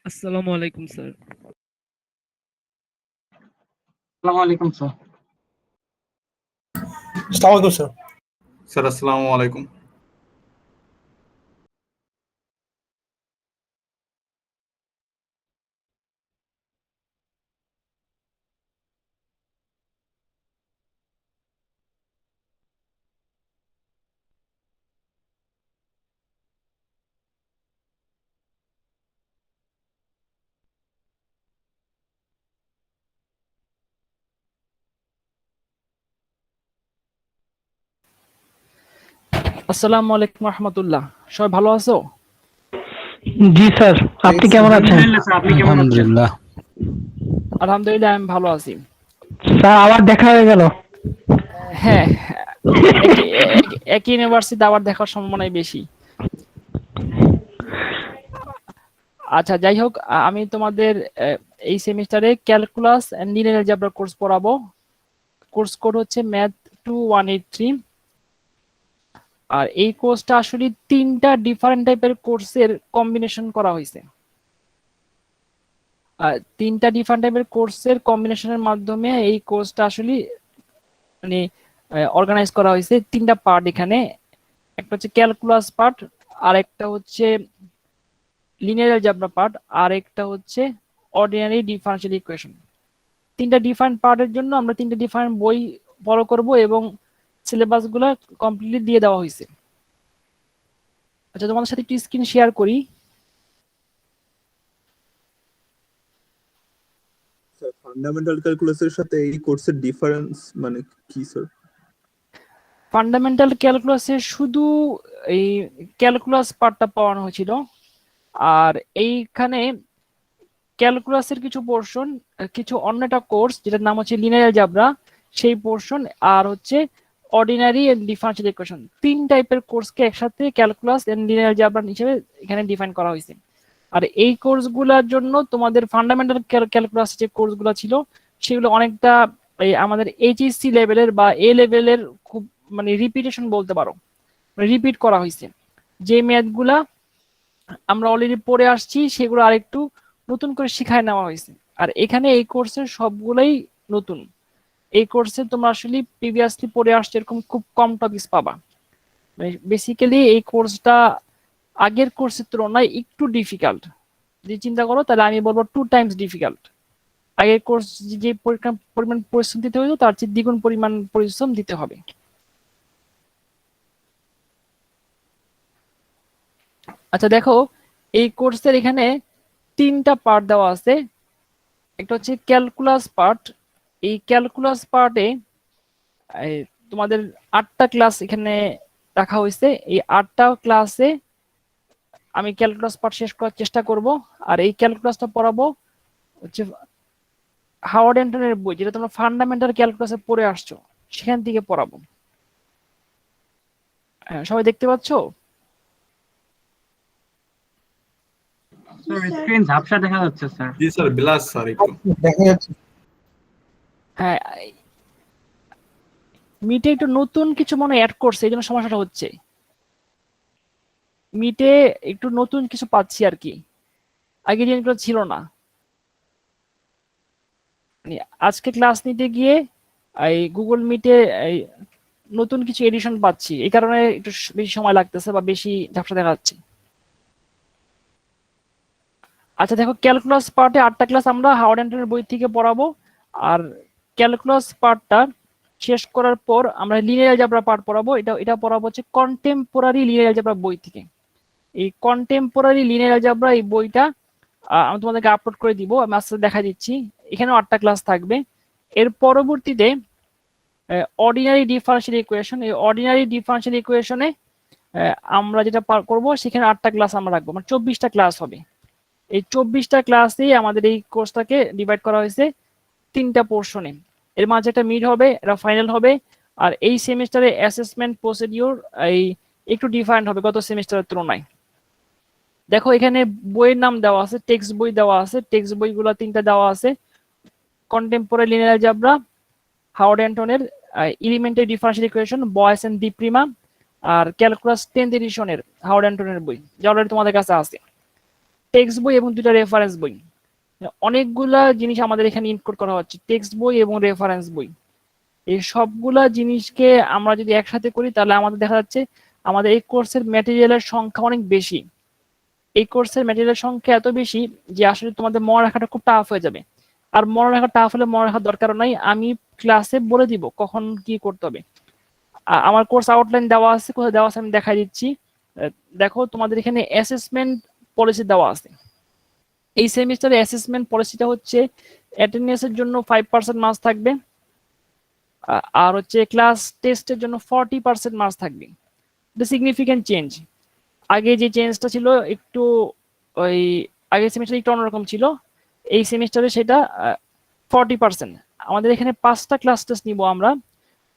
আসসালামু আলাইকুম স্যার। আসসালামু আলাইকুম স্যার। আসসালামু আলাইকুম স্যার। স্যার আসসালামু আলাইকুম। আসসালামু আলাইকুম রহমতুল্লাহ। সবাই ভালো আছো? জি স্যার, আপনি কেমন আছেন? আলহামদুলিল্লাহ স্যার, আপনি কেমন আছেন? আলহামদুলিল্লাহ আমি ভালো আছি। স্যার আবার দেখা হয়ে গেল। হ্যাঁ, একই ইউনিভার্সিটিতে আবার দেখার সম্ভাবনাই বেশি। আচ্ছা, যাই হোক, আমি তোমাদের এই সেমিস্টারে calculus and linear algebra course পড়াবো। কোর্স কোড হচ্ছে ম্যাথ 2183। আর এই কোর্সটা আসলে তিনটা ডিফারেন্ট টাইপের কোর্সের কম্বিনেশন করা হয়েছে। তিনটা ডিফারেন্ট টাইপের কোর্সের কম্বিনেশনের মাধ্যমে এই কোর্সটা আসলে মানে অর্গানাইজ করা হয়েছে। তিনটা পার্ট এখানে, একটা হচ্ছে ক্যালকুলাস পার্ট, আর একটা হচ্ছে লিনিয়ার অ্যালজেব্রা পার্ট, আর একটা হচ্ছে অর্ডিনারি ডিফারেনশিয়াল ইকুয়েশন। তিনটা ডিফারেন্ট পার্টের জন্য আমরা তিনটা ডিফারেন্ট বই ফলো করব এবং সিলেবাসগুলো কমপ্লিটলি দিয়ে দেওয়া হয়েছে। আচ্ছা, তোমাদের সাথে একটু স্ক্রিন শেয়ার করি। স্যার ফান্ডামেন্টাল ক্যালকুলাসের সাথে এই কোর্সের ডিফারেন্স মানে কি স্যার? ফান্ডামেন্টাল ক্যালকুলাসে শুধু এই ক্যালকুলাস পার্টটা পড়ানো হয়েছিল, আর এইখানে ক্যালকুলাসের কিছু পোর্শন, কিছু অন্য একটা কোর্স যেটার নাম হচ্ছে লিনিয়ার অ্যালজেব্রা, সেই পোর্শন, আর হচ্ছে অর্ডিনারি এন্ড ডিফারেনশিয়াল ইকুয়েশন। তিন টাইপের কোর্সকে একসাথে ক্যালকুলাস এন্ড লিনিয়ার অ্যালজেব্রা হিসেবে এখানে ডিফাইন করা হয়েছে। আর এই কোর্সগুলোর জন্য তোমাদের ফান্ডামেন্টাল ক্যালকুলাস যে কোর্সগুলো ছিল সেগুলো অনেকটা এই আমাদের এইচএসসি লেভেলের বা এ লেভেলের, খুব মানে রিপিটেশন বলতে পারো, রিপিট করা হয়েছে। যে ম্যাথগুলা আমরা অলরেডি পড়ে আসছি সেগুলো আরেকটু নতুন করে শিখায় নেওয়া হয়েছে। আর এখানে এই কোর্সের সবগুলোই নতুন। এই কোর্সে তোমরা আসলে প্রিভিয়াসলি পড়ে আসছে এরকম খুব কম টপিকস পাবা। বেসিক্যালি এই কোর্সটা আগের কোর্সের তুলনায় একটু ডিফিকাল্ট। যদি চিন্তা করো তাহলে আমি বলবো 2 টাইমস ডিফিকাল্ট। আগের কোর্স যে পরিমাণ পরিশ্রম দিতে হতো তার চেয়ে দ্বিগুণ পরিমাণ পরিশ্রম দিতে হবে। আচ্ছা দেখো, এই কোর্সের এখানে তিনটা পার্ট দেওয়া আছে। একটা হচ্ছে ক্যালকুলাস পার্ট। এই ক্যালকুলাস পার্টে তোমাদের 8টা ক্লাস এখানে রাখা হয়েছে। এই 8টা ক্লাসে আমি ক্যালকুলাস পার্ট শেষ করার চেষ্টা করব। আর এই ক্যালকুলাসটা পড়াবো হচ্ছে হাওয়ার্ড অ্যান্টনের বই, যেটা তোমরা ফান্ডামেন্টাল ক্যালকুলাসে পড়ে আসছো, সেখান থেকে পড়াবো। সবাই দেখতে পাচ্ছ? স্যার স্ক্রিন ঝাপসা দেখা যাচ্ছে স্যার। জি স্যার, বিলাস স্যার একটু। দেখা যাচ্ছে। হ্যাঁ, মিটে একটু নতুন কিছু মনে অ্যাড করছে, এই জন্য সমস্যাটা হচ্ছে। মিটে একটু নতুন কিছু পাচ্ছি আর কি, আগে জিনিসগুলো ছিল না। মানে আজকে ক্লাস নিতে গিয়ে এই গুগল মিটে এই নতুন কিছু এডিশন পাচ্ছি, এই কারণে একটু বেশি সময় লাগতেছে বা বেশি ঝাপসা দেখা যাচ্ছে। আচ্ছা দেখো, ক্যালকুলাস পার্টে 8টা ক্লাস আমরা হাওয়ার্ড অ্যান্টনের বই থেকে পড়াবো। আর ক্যালকুলাস পার্টটা শেষ করার পর আমরা লিনিয়ার অ্যালজেব্রা পার্ট পড়াবো। এটা পড়াবো হচ্ছে কন্টেম্পোরারি লিনিয়ার অ্যালজেব্রা বই থেকে। এই কন্টেম্পোরারি লিনিয়ার অ্যালজেব্রা এই বইটা আমি তোমাদেরকে আপলোড করে দিব, আমি আস্তে দেখা দিচ্ছি। এখানেও 8টা ক্লাস থাকবে। এর পরবর্তীতে অর্ডিনারি ডিফারেনশিয়াল ইকুয়েশন, এই অর্ডিনারি ডিফারেনশিয়াল ইকুয়েশনে আমরা যেটা করব সেখানে 8টা ক্লাস আমরা রাখবো, মানে 24টা ক্লাস হবে। এই 24টা ক্লাসেই আমাদের এই কোর্সটাকে ডিভাইড করা হয়েছে 3টা পোর্শনে। এর মাঝে একটা মিড হবে, এটা ফাইনাল হবে। আর এই সেমিস্টারে অ্যাসেসমেন্ট প্রসিডিওর এই একটু ডিফারেন্ট হবে গত সেমিস্টারের তুলনায়। দেখো এখানে বইয়ের নাম দেওয়া আছে, টেক্সট বই দেওয়া আছে। টেক্সট বইগুলো 3টা দেওয়া আছে, কন্টেম্পোরারি লিনিয়ার অ্যালজেব্রা, হাওয়ার্ড অ্যান্টনের elementary differential equation, Boyce and DiPrima, আর ক্যালকুলাস 10th এডিশনের হাওয়ার্ড অ্যান্টনের বই, যা অলরেডি তোমাদের কাছে আছে। টেক্সট বই এবং 2টা রেফারেন্স বই। অনেকগুলা জিনিস আমাদের এখানে ইনক্লুড করা হচ্ছে, টেক্সট বই এবং রেফারেন্স বই। এই সবগুলা জিনিসকে আমরা যদি একসাথে করি তাহলে আমাদের দেখা যাচ্ছে আমাদের এই কোর্সের ম্যাটেরিয়ালের সংখ্যা অনেক বেশি। এই কোর্সের ম্যাটেরিয়ালের সংখ্যা এত বেশি যে আসলে তোমাদের মনে রাখাটা খুব টাফ হয়ে যাবে। আর মনে রাখা টাফ হলে মনে রাখার দরকার নাই, আমি ক্লাসে বলে দিব কখন কি করতে হবে। আমার কোর্স আউটলাইন দেওয়া আছে, কোথায় দেওয়া আছে আমি দেখাই দিচ্ছি। দেখো তোমাদের এখানে অ্যাসেসমেন্ট পলিসি দেওয়া আছে। এই সেমিস্টারে অ্যাসেসমেন্ট পলিসিটা হচ্ছে অ্যাটেন্ডেন্সের জন্য 5% মার্কস থাকবে, আর হচ্ছে ক্লাস টেস্টের জন্য 40% মার্কস থাকবে। এটা সিগনিফিক্যান্ট চেঞ্জ। আগে যে চেঞ্জটা ছিল একটু ওই আগের সেমিস্টারে একটু অন্যরকম ছিল, এই সেমিস্টারে সেটা 40%। আমাদের এখানে 5টা ক্লাস টেস্ট নিব আমরা,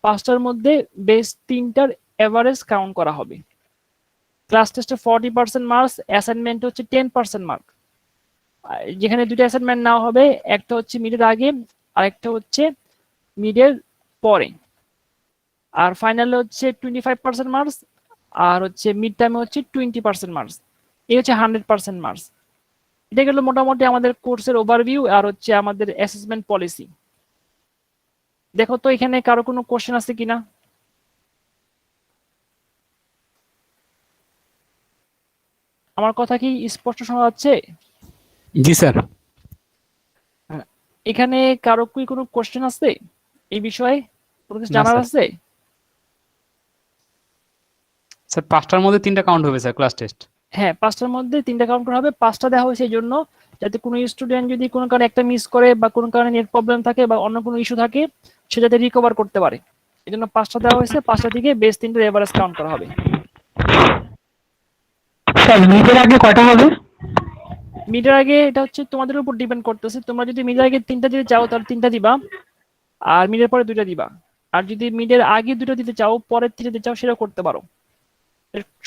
5টার মধ্যে বেস্ট 3টার এভারেজ কাউন্ট করা হবে। ক্লাস টেস্টে 40% মার্কস, অ্যাসাইনমেন্ট হচ্ছে 10% মার্ক। যেখানে 2টা অ্যাসাইনমেন্ট নেওয়া হবে, একটা হচ্ছে মিডের আগে আর একটা হচ্ছে মিডের পরে। আর ফাইনালে হচ্ছে 25% মার্কস, আর হচ্ছে মিড টাইমে হচ্ছে 20% মার্কস। এই হচ্ছে 100% মার্কস। এটা গেল মোটামুটি আমাদের কোর্সের ওভারভিউ আর হচ্ছে আমাদের অ্যাসেসমেন্ট পলিসি। দেখো তো এখানে কারো কোনো কোশ্চেন আছে কিনা? আমার কথা কি স্পষ্ট শোনা যাচ্ছে? জি স্যার। এখানে কারো কি কোনো কোশ্চেন আছে এই বিষয়ে, কোনো কিছু না, জানার স্যার। আছে? স্যার 5টার মধ্যে 3টা কাউন্ট হবে স্যার ক্লাস টেস্ট। হ্যাঁ, 5টার মধ্যে 3টা কাউন্ট করা হবে। 5টা দেওয়া হয়েছে এই জন্য যাতে কোনো স্টুডেন্ট যদি কোনো কারণে একটা মিস করে বা কোনো কারণে নেট প্রবলেম থাকে বা অন্য কোনো ইস্যু থাকে সে যাতে রিকভার করতে পারে, এই জন্য 5টা দেওয়া হয়েছে। 5টা থেকে বেস্ট 3টার এভারেজ কাউন্ট করা হবে। স্যার মিডের আগে কয়টা হবে? মিডের আগে এটা হচ্ছে তোমাদের উপর ডিপেন্ড করতেছে। তোমরা যদি মিডের আগে 3টা দিতে চাও তাহলে 3টা দিবা, আর মিডের পরে 2টা দিবা। আর যদি মিডের আগে 2টা দিতে চাও পরের 3টা দিতে চাও সেটাও করতে পারো।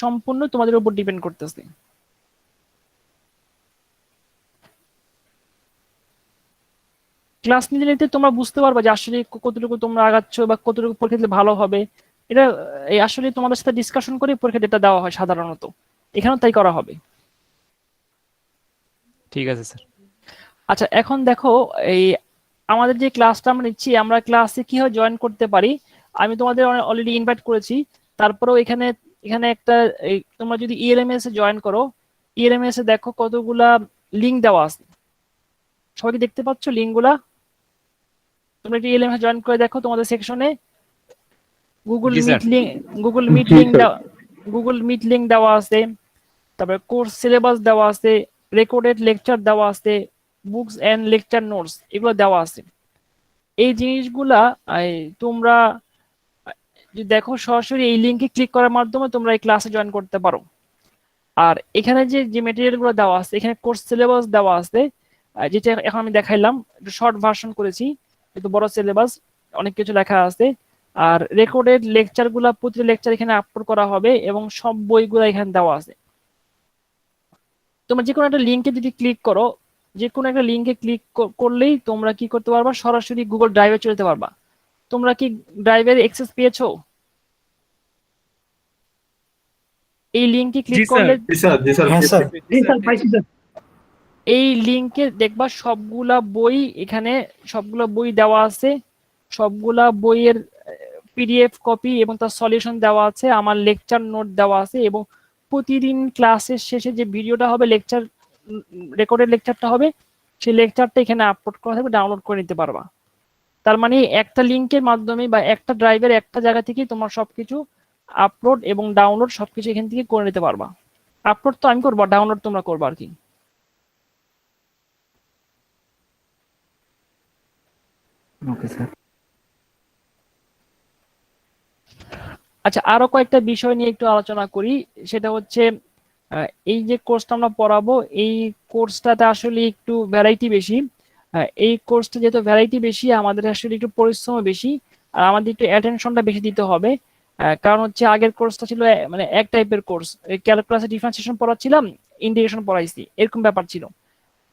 সম্পূর্ণ তোমাদের উপর ডিপেন্ড করতেছে। ক্লাস নিতে নিতে তোমরা বুঝতে পারবে যে আসলে কতটুকু তোমরা আগাচ্ছ বা কতটুকু পরীক্ষা দিলে ভালো হবে। এটা এই আসলে তোমাদের সাথে ডিসকাশন করে পরীক্ষা ডেটা দেওয়া হয় সাধারণত, এখানেও তাই করা হবে। ঠিক আছে স্যার। আচ্ছা, এখন দেখো এই আমাদের যে ক্লাসটা আমরা নিচ্ছি, আমরা ক্লাসে কিভাবে জয়েন করতে পারি। আমি তোমাদের অলরেডি ইনভাইট করেছি, তারপরেও এখানে এখানে একটা তোমরা যদি ইএলএমএস এ জয়েন করো, ইএলএমএস এ দেখো কতগুলা লিংক দেওয়া আছে। সবাই কি দেখতে পাচ্ছ লিংকগুলা? তোমরা একটু ইএলএমএস জয়েন করে দেখো তোমাদের সেকশনে গুগল জি, sir. Meet link, Google meet জি, link sir. Google meet link দেওয়া আছে, তারপরে কোর্স সিলেবাস দেওয়া আছে, রেকর্ডেড লেকচার দেওয়া আছে, বুকস এন্ড লেকচার নোটস এগুলো দেওয়া আছে। এই জিনিসগুলা তোমরা যদি দেখো সরাসরি এই লিংকে ক্লিক করার মাধ্যমে তোমরা এই ক্লাসে জয়েন করতে পারো। আর এখানে যে যে মেটেরিয়াল গুলো দেওয়া আছে, এখানে কোর্স সিলেবাস দেওয়া আছে, যেটা এখন আমি দেখাইলাম, একটু শর্ট ভার্সন করেছি, একটু বড় সিলেবাস, অনেক কিছু লেখা আছে। আর রেকর্ডেড লেকচার গুলা প্রতিটা লেকচার এখানে আপলোড করা হবে এবং সব বইগুলো এখানে দেওয়া আছে। তোমরা যে কোনো একটা লিংকে যদি ক্লিক করো, যে কোনো একটা লিংকে ক্লিক করলেই তোমরা কি করতে পারবা, সরাসরি গুগল ড্রাইভে চলে যেতে পারবা। তোমরা কি ড্রাইভের অ্যাক্সেস পেয়েছো? এই লিংকে ক্লিক করলে জি স্যার, জি স্যার। হ্যাঁ স্যার। জি স্যার পাইছি স্যার। এই লিংকে দেখবা সবগুলা বই, এখানে সবগুলা বই দেওয়া আছে, সবগুলা বইয়ের পিডিএফ কপি এবং তার সলিউশন দেওয়া আছে, আমার লেকচার নোট দেওয়া আছে, এবং প্রতিদিন ক্লাসের শেষে যে ভিডিওটা হবে, লেকচার রেকর্ডেড লেকচারটা হবে, সেই লেকচারটা এখানে আপলোড করা থাকবে, ডাউনলোড করে নিতে পারবা। তার মানে একটা লিংকের মাধ্যমে বা একটা ড্রাইভের একটা জায়গা থেকে তোমার সবকিছু আপলোড এবং ডাউনলোড সবকিছু এখান থেকে করে নিতে পারবা। আপলোড তো আমি করবো, ডাউনলোড তোমরা করবা আর কি। Okay sir. আচ্ছা, আরো কয়েকটা বিষয় নিয়ে একটু আলোচনা করি। সেটা হচ্ছে এই যে কোর্সটা আমরা পড়াবো, এই কোর্সটাতে আসলে একটু ভ্যারাইটি বেশি। এই কোর্সটা যেহেতু ভ্যারাইটি বেশি, আমাদের আসলে একটু পরিশ্রম বেশি, আর আমাদের একটু অ্যাটেনশনটা বেশি দিতে হবে। কারণ হচ্ছে আগের কোর্সটা ছিল মানে এক টাইপের কোর্স, ক্যালকুলাসে ডিফারেন্সিয়েশন পড়াচ্ছিলাম, ইন্টিগ্রেশন পড়াইছি, এরকম ব্যাপার ছিল।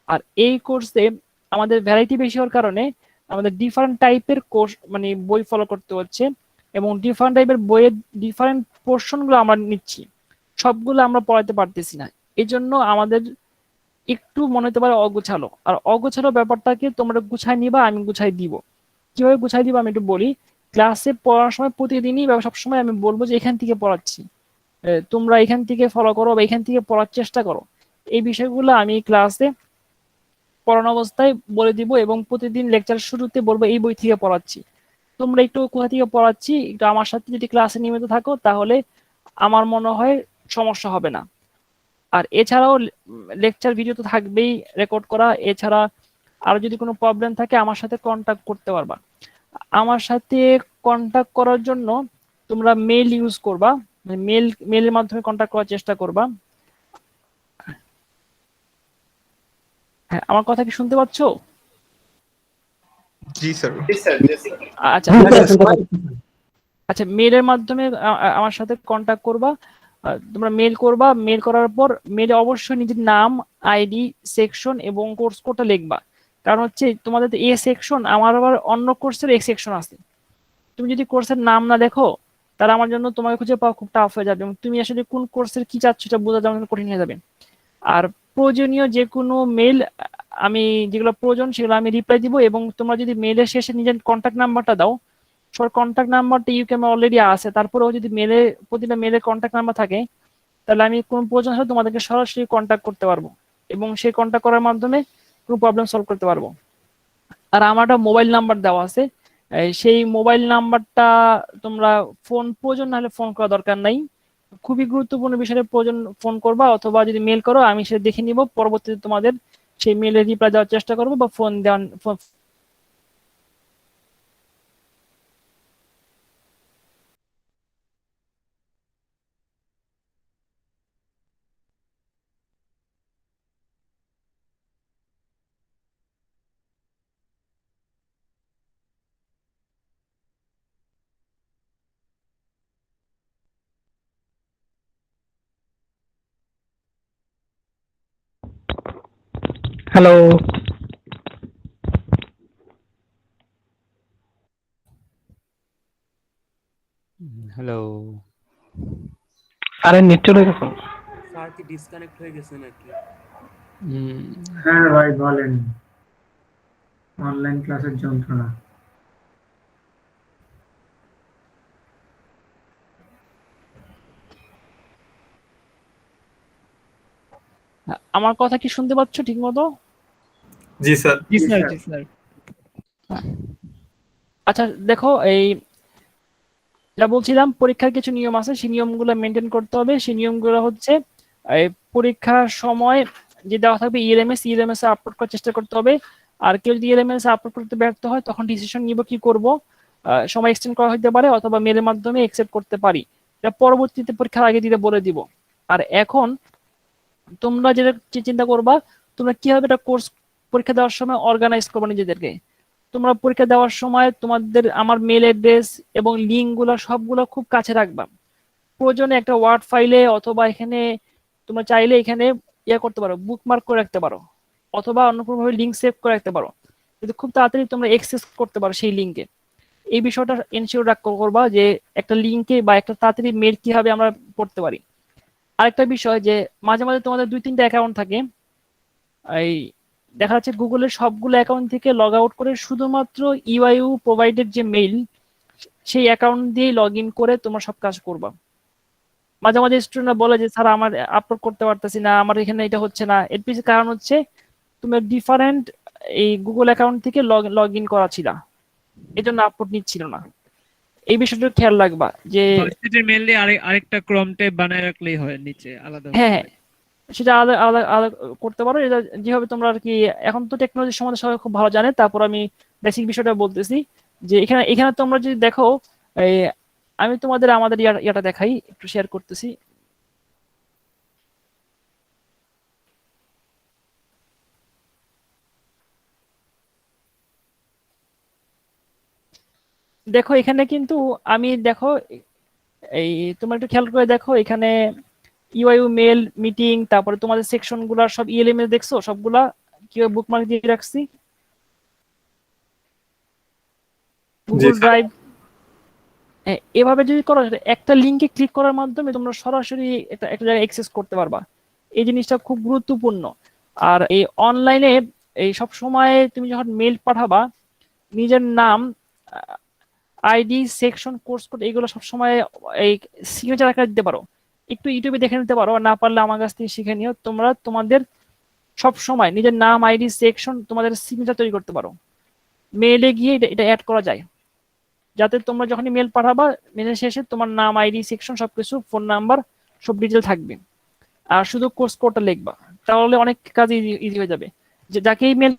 আর এই কোর্সে আমাদের ভ্যারাইটি বেশি হওয়ার কারণে আমাদের ডিফারেন্ট টাইপের কোর্স মানে বই ফলো করতে হচ্ছে, এবং ডিফারেন্ট টাইপের বইয়ের ডিফারেন্ট পোর্শনগুলো আমরা নিচ্ছি, সবগুলো আমরা পড়াতে পারতেছি না। এই জন্য আমাদের একটু মনে হতে পারে অগোছালো, আর অগোছালো ব্যাপারটাকে তোমরা গুছাই নিবা, আমি গুছাই দিব। কিভাবে গুছাই দিব আমি একটু বলি। ক্লাসে পড়ার সময় প্রতিদিনই বা সবসময় আমি বলবো যে এখান থেকে পড়াচ্ছি, তোমরা এখান থেকে ফলো করো বা এখান থেকে পড়ার চেষ্টা করো। এই বিষয়গুলো আমি ক্লাসে পড়ানো অবস্থায় বলে দিব, এবং প্রতিদিন লেকচার শুরুতে বলবো এই বই থেকে পড়াচ্ছি। তোমরা একটু কোথা থেকে পড়াচ্ছি একটু আমার সাথে যদি ক্লাসে নিয়মিত থাকো, তাহলে আমার মনে হয় সমস্যা হবে না। আর এছাড়াও লেকচার ভিডিও তো থাকবেই রেকর্ড করা। এছাড়া আর যদি কোনো প্রবলেম থাকে আমার সাথে কন্টাক্ট করতে পারবা। আমার সাথে কন্টাক্ট করার জন্য তোমরা মেল ইউজ করবা, মেলের মাধ্যমে কন্টাক্ট করার চেষ্টা করবা। হ্যাঁ, আমার কথা কি শুনতে পাচ্ছ? জি স্যার। আচ্ছা আচ্ছা, মেলের মাধ্যমে আমার সাথে কন্টাক্ট করবা। তোমরা মেল করবা, মেল করার পর মেলে অবশ্যই নিজের নাম, আইডি, সেকশন এবং কোর্স কোডটা লিখবা। কারণ হচ্ছে তোমাদের এ সেকশন, আমার আবার অন্য কোর্সের এ সেকশন আছে। তুমি যদি কোর্সের নাম না দেখো, তাহলে আমার জন্য তোমাকে খুঁজে পাওয়া খুব টাফ হয়ে যাবে, এবং তুমি আসলে কোন কোর্সের কি চাচ্ছ সেটা বোঝা যাবে কঠিন হয়ে যাবে। আর প্রয়োজনীয় যে কোনো মেল আমি যেগুলো প্রয়োজন সেগুলো আমি রিপ্লাই দিব, এবং তোমরা যদি মেলের শেষে নিজের কন্ট্যাক্ট নাম্বারটা দাও, সর কন্ট্যাক্ট নাম্বারটা ইউকেমে অলরেডি আছে, তারপরেও যদি মেলে প্রতিটা মেলের কন্ট্যাক্ট নাম্বার থাকে, তাহলে আমি কোনো প্রয়োজন হলে তোমাদেরকে সরাসরি কন্ট্যাক্ট করতে পারবো, এবং সেই কন্ট্যাক্ট করার মাধ্যমে কোনো প্রবলেম সলভ করতে পারবো। আর আমার একটা মোবাইল নাম্বার দেওয়া আছে, সেই মোবাইল নাম্বারটা তোমরা ফোন প্রয়োজন না হলে ফোন করা দরকার নাই, খুবই গুরুত্বপূর্ণ বিষয়ে প্রয়োজন ফোন করবা, অথবা যদি মেল করো আমি সেটা দেখে নিব, পরবর্তীতে তোমাদের সেই মেলের রিপ্লাই দেওয়ার চেষ্টা করবো বা ফোন দেওয়ার। Hello, hello. আরে নেট চলে গেছে। স্যার কি ডিসকানেক্ট হয়ে গেছে নাকি? হ্যাঁ ভাই বলেন, অনলাইন ক্লাসের যন্ত্রণা। আমার কথা কি শুনতে পাচ্ছ ঠিক মতো? জি স্যার। জি স্যার, জি স্যার। আচ্ছা দেখো, এই যা বলছিলাম, পরীক্ষার কিছু নিয়ম আছে, সেই নিয়মগুলো মেনটেন করতে হবে। সেই নিয়মগুলো হচ্ছে এই পরীক্ষার সময় যে দেওয়া থাকবে ইএলএমএস এ আপলোড করার চেষ্টা করতে হবে। আর কেউ যদি ইএলএমএস আপলোড করতে ব্যর্থ হয়, তখন ডিসিশন নিব কি করব। সময় এক্সটেন্ড করা হতে পারে, অথবা মেলের মাধ্যমে অ্যাকসেপ্ট করতে পারি, এটা পরবর্তীতে পরীক্ষার আগে দিতে বলে দিব। আর এখন তোমরা যেটা চিন্তা করবা, তোমরা কিভাবে একটা কোর্স পরীক্ষা দেওয়ার সময় অর্গানাইজ করবে নিজেদেরকে। তোমরা পরীক্ষা দেওয়ার সময় তোমাদের আমার মেল অ্যাড্রেস এবং লিঙ্ক গুলো সবগুলো খুব কাছে রাখবা। প্রয়োজনে একটা ওয়ার্ড ফাইলে, অথবা এখানে তোমরা চাইলে এখানে করতে পারো, বুকমার্ক করে রাখতে পারো, অথবা অন্য কোনোভাবে লিঙ্ক সেভ করে রাখতে পারো, কিন্তু খুব তাড়াতাড়ি তোমরা অ্যাক্সেস করতে পারো সেই লিঙ্কে। এই বিষয়টা এনশিওর করবা যে একটা লিঙ্কে বা একটা তাড়াতাড়ি মেল কিভাবে আমরা পড়তে পারি। আরেকটা বিষয় যে মাঝে মাঝে তোমাদের 2-3টা অ্যাকাউন্ট থাকে, এই দেখা যাচ্ছে গুগলের সবগুলো অ্যাকাউন্ট থেকে লগ আউট করে শুধুমাত্র ইউআইইউ প্রোভাইডেড যে মেইল, সেই অ্যাকাউন্ট দিয়ে লগ ইন করে তোমরা সব কাজ করবা। মাঝে মাঝে স্টুডেন্টরা বলে যে স্যার আমার আপলোড করতে পারতেছি না, আমার এখানে এটা হচ্ছে না। এর পিছনে কারণ হচ্ছে তুমি ডিফারেন্ট এই গুগল অ্যাকাউন্ট থেকে লগ ইন করা ছিল, এই জন্য আপলোড নিচ্ছিল না। এই বিষয়টা খেয়াল রাখবা যে মেইনলি আরেকটা ক্রম ট্যাব বানায় রাখলেই হয় নিচে আলাদা। হ্যাঁ, সেটা আলাদা আলাদা আলাদা করতে পারো। এটা যেভাবে তোমরা আর কি, এখন তো টেকনোলজির সম্বন্ধে সবাই খুব ভালো জানে, তারপর আমি বেসিক বিষয়টা বলতেছি। যে এখানে এখানে তোমরা যদি দেখো, এই আমি তোমাদের আমাদের ইয়াটা দেখাই, একটু শেয়ার করতেছি। দেখো এখানে কিন্তু আমি দেখো, এই তোমরা একটু খেয়াল করে দেখো, এখানে ইউআইইউ মেল মিটিং, তারপরে তোমাদের সেকশন গুলা সব ইএলএমএস দেখছো, সবগুলা কিভাবে বুকমার্ক দিয়ে রাখছি গুগল ড্রাইভ। এভাবে যদি করো, একটা লিঙ্কে ক্লিক করার মাধ্যমে তোমরা সরাসরি একটা জায়গায় অ্যাক্সেস করতে পারবা। এই জিনিসটা খুব গুরুত্বপূর্ণ। আর এই অনলাইনে এই সব সময় তুমি যখন মেল পাঠাবা নিজের নাম, আইডি, সেকশন, কোর্স কোড এগুলো সবসময় এই সিগনেচার আকারে দিতে পারো। একটু ইউটিউবে দেখে নিতে পারো, আর না পারলে আমার কাছ থেকে শিখে নিও। তোমরা তোমাদের সব সময় নিজের নাম, আইডি, সেকশন তোমাদের সিগনেচার তৈরি করতে পারো। মেইলে গিয়ে এটা অ্যাড করা যায়, যাতে তোমরা যখনই মেল পাঠাবা মেলের শেষে তোমার নাম, আইডি, সেকশন সবকিছু, ফোন নাম্বার সব ডিটেল থাকবে। আর শুধু কোর্স কোডটা লিখবা, তাহলে অনেক কাজ ইজি হয়ে যাবে। যে যাকে মেল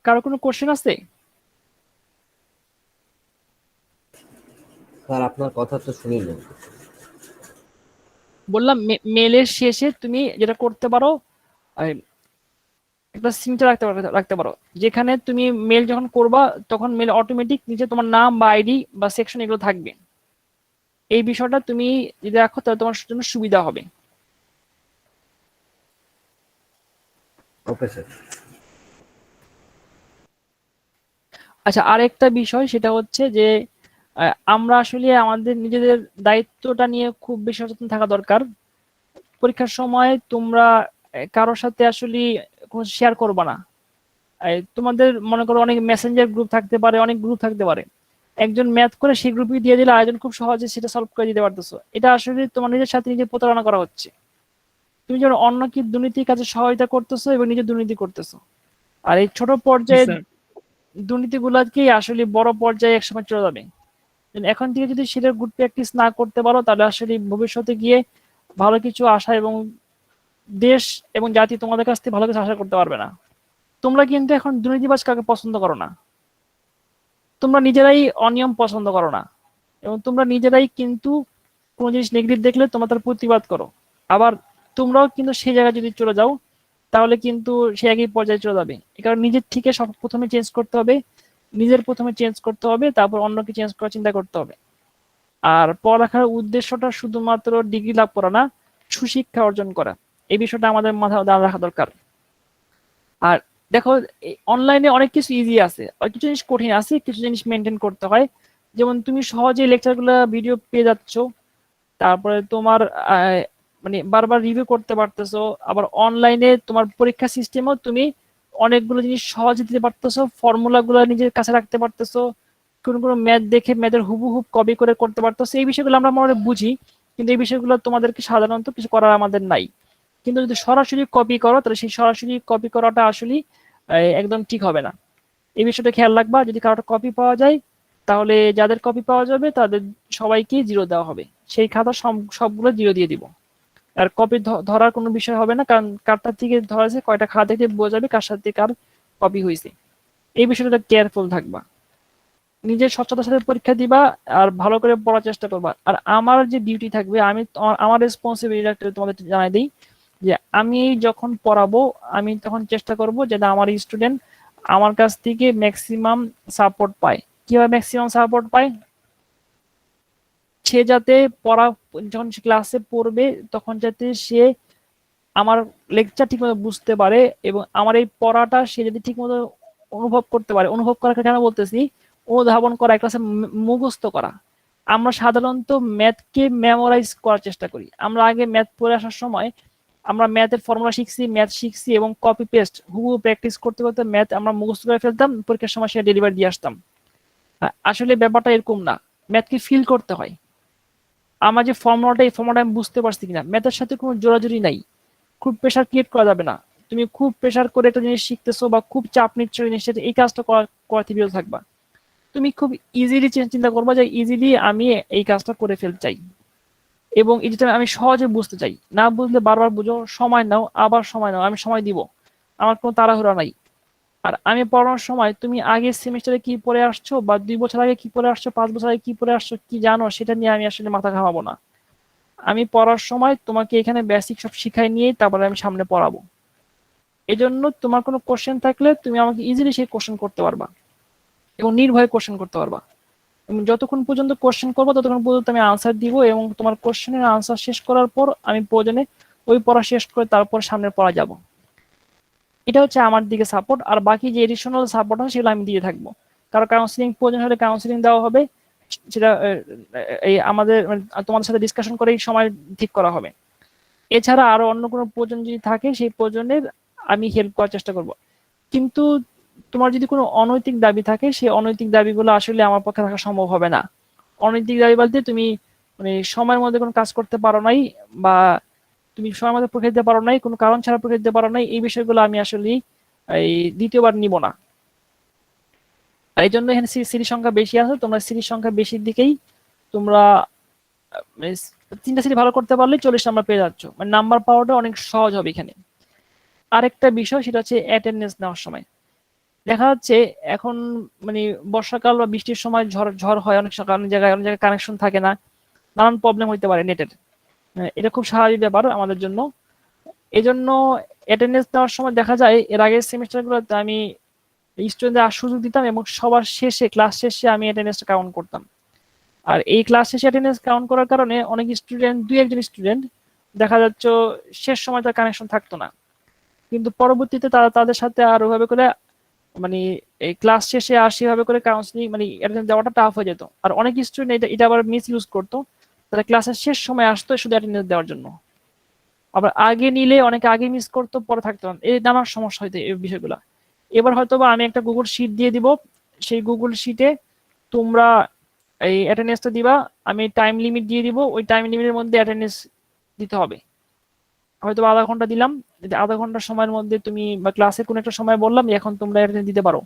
কারো কোনো কোশ্চেন আছে? স্যার আপনার কথা তো শুনিলাম। বললাম মেলের শেষে তুমি যেটা করতে পারো, একটা সিগনেচার রাখতে পারো, যেখানে তুমি মেল যখন করবা তখন মেল অটোমেটিক নিচে তোমার নাম বা আইডি বা সেকশন এগুলো থাকবে। এই বিষয়টা তুমি যদি রাখো তাহলে তোমার জন্য সুবিধা হবে। Okay sir. আচ্ছা, আরেকটা বিষয় সেটা হচ্ছে যে আমরা আসলে আমাদের নিজেদের দায়িত্বটা নিয়ে খুব বেশি সচেতন থাকা দরকার। পরীক্ষার সময় তোমরা কারোর সাথে আসলে কোনো শেয়ার করবা না। তোমাদের মনে করো অনেক মেসেঞ্জার গ্রুপ থাকতে পারে, অনেক গ্রুপ থাকতে পারে, একজন ম্যাথ করে সেই গ্রুপে দিয়ে দিলে আরেকজন খুব সহজে সেটা সলভ করে দিতে পারতেছো। এটা আসলে তোমার নিজের সাথে নিজে প্রতারণা করা হচ্ছে। তুমি যেন অন্য কি দুর্নীতির কাজে সহায়তা করতেছো এবং নিজে দুর্নীতি করতেছো। আর এই ছোট পর্যায়ে দুর্নীতিগুলোকেই আসলে বড় পর্যায়ে একসময় চলে যাবে। এখন থেকে যদি সেটা গুড প্র্যাকটিস না করতে পারো তাহলে আসলে ভবিষ্যতে গিয়ে ভালো কিছু আশা এবং দেশ এবং জাতি তোমাদের কাছ থেকে ভালো কিছু আশা করতে পারবে না। তোমরা কিন্তু এখন দুর্নীতিবাজ কাউকে পছন্দ করো না, তোমরা নিজেরাই অনিয়ম পছন্দ করো না, এবং তোমরা নিজেরাই কিন্তু কোনো জিনিস নেগেটিভ দেখলে তোমরা তার প্রতিবাদ করো। আবার তোমরাও কিন্তু সেই জায়গায় যদি চলে যাও তাহলে কিন্তু সে একই পর্যায়ে চলে যাবে। এই কারণে নিজের থেকে সব প্রথমে চেঞ্জ করতে হবে, নিজের প্রথমে চেঞ্জ করতে হবে, তারপর অন্যকে চেঞ্জ করার চিন্তা করতে হবে। আর পড়ালেখার উদ্দেশ্যটা শুধুমাত্র ডিগ্রি লাভ করা না, সুশিক্ষা অর্জন করা, এই বিষয়টা আমাদের মাথায় রাখা দরকার। আর দেখো অনলাইনে অনেক কিছু ইজি আছে, আর কিছু জিনিস কঠিন আছে, কিছু জিনিস মেনটেন করতে হয়। যেমন তুমি সহজে লেকচারগুলো ভিডিও পেয়ে যাচ্ছ, তারপরে তোমার মানে বারবার রিভিউ করতে পারতেছো। আবার অনলাইনে তোমার পরীক্ষা সিস্টেমও তুমি অনেকগুলো জিনিস সহজে দিতে পারতেছো, ফর্মুলা গুলো নিজের কাছে রাখতে পারতেছো, কোনো ম্যাথ দেখে ম্যাথের হুবহুব কপি করে করতে পারতেছো। এই বিষয়গুলো আমরা মনে বুঝি, কিন্তু এই বিষয়গুলো তোমাদেরকে সাধারণত কিছু করার আমাদের নাই। কিন্তু যদি সরাসরি কপি করো তাহলে সেই সরাসরি কপি করাটা আসলে একদম ঠিক হবে না। এই বিষয়টা খেয়াল রাখবা, যদি কারোটা কপি পাওয়া যায় তাহলে যাদের কপি পাওয়া যাবে তাদের সবাইকে জিরো দেওয়া হবে, সেই খাতা সবগুলো জিরো দিয়ে দিব। আর কপি ধরার কোনো বিষয় হবে না, কারণ কারটার থেকে ধরা আছে কয়টা খাতা থেকে বোঝা যাবে কার সাথে কার কপি হয়েছে। এই বিষয়টা কেয়ারফুল থাকবা, নিজের স্বচ্ছতার সাথে পরীক্ষা দিবা আর ভালো করে পড়ার চেষ্টা করবা। আর আমার যে ডিউটি থাকবে, আমি আমার রেসপন্সিবিলিটি তোমাদের জানাই দিই যে আমি যখন পড়াবো আমি তখন চেষ্টা করব যেন আমার স্টুডেন্ট আমার কাছ থেকে ম্যাক্সিমাম সাপোর্ট পায়। কিভাবে ম্যাক্সিমাম সাপোর্ট পায়? সে যাতে পড়া যখন ক্লাসে পড়বে তখন যাতে সে আমার লেকচার ঠিকমতো বুঝতে পারে এবং আমার এই পড়াটা সে যদি ঠিকমতো অনুভব করতে পারে। অনুভব করা কেন বলতেছি, অনুধাবন করা, ক্লাসে মুখস্থ করা। আমরা সাধারণত ম্যাথকে মেমোরাইজ করার চেষ্টা করি। আমরা আগে ম্যাথ পড়ে আসার সময় আমরা ম্যাথের ফর্মুলা শিখছি, ম্যাথ শিখছি এবং কপি পেস্ট হুবহু প্র্যাকটিস করতে করতে ম্যাথ আমরা মুখস্থ করে ফেলতাম, পরীক্ষার সময় সেটা ডেলিভারি দিয়ে আসতাম। আসলে ব্যাপারটা এরকম না, ম্যাথকে ফিল করতে হয়। আমার যে ফর্মুলাটা, এই ফর্মুলাটা আমি বুঝতে পারছি কিনা, ম্যাথের সাথে কোনো জোরাজুরি নাই। খুব প্রেশার ক্রিয়েট করা যাবে না। তুমি খুব প্রেশার করে একটা জিনিস শিখতেছো বা খুব চাপ নিচ্ছ জিনিসটা, এই কাজটা করাতে বিরত থাকবা। তুমি খুব ইজিলি চিন্তা করবা যে ইজিলি আমি এই কাজটা করে ফেলতে চাই এবং এই যেটা আমি সহজে বুঝতে চাই। না বুঝলে বারবার বুঝো, সময় নাও, আবার সময় নাও, আমি সময় দিব, আমার কোনো তাড়াহুড়া নাই। আর আমি পড়ানোর সময় তুমি আগের সেমিস্টারে কি পড়ে আসছো বা 2 বছর আগে কি পড়ে আসছো, 5 বছর আগে কি পড়ে আসছো, কি জানো, সেটা নিয়ে আমি আসলে মাথা ঘামাবো না। আমি পড়ার সময় তোমাকে এখানে বেসিক সব শিখাই নিয়ে তারপরে আমি সামনে পড়াবো। এই জন্য তোমার কোনো কোশ্চেন থাকলে তুমি আমাকে ইজিলি সেই কোশ্চেন করতে পারবা এবং নির্ভয়ে কোশ্চেন করতে পারবা। এবং যতক্ষণ পর্যন্ত কোশ্চেন করবো ততক্ষণ পর্যন্ত আমি আনসার দিব, এবং তোমার কোশ্চেনের আনসার শেষ করার পর আমি প্রয়োজনে ওই পড়া শেষ করে তারপর সামনের পড়া যাব। এটা হচ্ছে আমার দিকে সাপোর্ট। আর বাকি যে এডিশনাল সাপোর্ট হয় সেগুলো আমি দিয়ে থাকবো। কারো কাউন্সিলিং প্রয়োজন হলে কাউন্সিলিং দেওয়া হবে, সেটা এই আমাদের তোমাদের সাথে ডিসকাশন করে এই সময় ঠিক করা হবে। এছাড়া আরো অন্য কোনো প্রয়োজন যদি থাকে সেই প্রয়োজনের আমি হেল্প করার চেষ্টা করব। কিন্তু তোমার যদি কোনো অনৈতিক দাবি থাকে সেই অনৈতিক দাবিগুলো আসলে আমার পক্ষে থাকা সম্ভব হবে না। অনৈতিক দাবি বলতে তুমি মানে সময়ের মধ্যে কোনো কাজ করতে পারো নাই, বা তুমি সময়ের মধ্যে পরীক্ষা দিতে পারো নাই, কোনো কারণ ছাড়া পরীক্ষা দিতে পারো নাই, এই বিষয়গুলো আমি আসলে এই দ্বিতীয়বার নিব না। আর এই জন্য এখানে সিরিজ সংখ্যা বেশি আছে, তোমরা সিরিজ সংখ্যা বেশির দিকেই তোমরা 3টা সিরিজ ভালো করতে পারলে 40 নাম্বার পেয়ে যাচ্ছ, মানে নাম্বার পাওয়াটা অনেক সহজ হবে এখানে। আরেকটা বিষয় সেটা হচ্ছে অ্যাটেন্ডেন্স নেওয়ার সময় দেখা যাচ্ছে এখন মানে বর্ষাকাল বা বৃষ্টির সময় ঝড় ঝড় হয়, অনেক জায়গায় কানেকশন থাকে না, নানান প্রবলেম হইতে পারে নেটের। এটা খুব স্বাভাবিক ব্যাপার আমাদের জন্য। এই জন্য অ্যাটেন্ডেন্স নেওয়ার সময় দেখা যায় এর আগের সেমিস্টারগুলোতে আমি স্টুডেন্টদের সুযোগ দিতাম এবং সবার শেষে ক্লাস শেষে আমি অ্যাটেন্ডেন্সটা কাউন্ট করতাম। আর এই ক্লাস শেষে অ্যাটেন্ডেন্স কাউন্ট করার কারণে অনেক স্টুডেন্ট, 2-1 জন স্টুডেন্ট দেখা যাচ্ছে শেষ সময় তার কানেকশন থাকতো না, কিন্তু পরবর্তীতে তারা তাদের সাথে আর ওইভাবে করে মানে এই ক্লাস শেষে আর সেভাবে করে কাউন্সিলিং মানে অ্যাটেন্ডেন্স দেওয়াটা টাফ হয়ে যেত। আর অনেক স্টুডেন্ট এটা আবার মিস ইউজ করতো, তারা ক্লাসের শেষ সময় আসতো শুধু অ্যাটেন্ডেন্স দেওয়ার জন্য, আবার আগে নিলে অনেকে আগে মিস করতো, পরে থাকতো না, এই নানান সমস্যা হইতো এই বিষয়গুলো। এবার হয়তো বা আমি একটা গুগল শিট দিয়ে দিব, সেই গুগল শিটে তোমরা এই অ্যাটেন্ডেন্সটা দিবা, আমি টাইম লিমিট দিয়ে দিব, ওই টাইম লিমিটের মধ্যে অ্যাটেন্ডেন্স দিতে হবে। হয়তো আধা ঘন্টা দিলাম, যদি আধা ঘন্টার সময়ের মধ্যে তুমি বা ক্লাসে কোনো একটা সময় বললাম এখন তোমরা অ্যাটেন্ডেন্স দিতে পারো,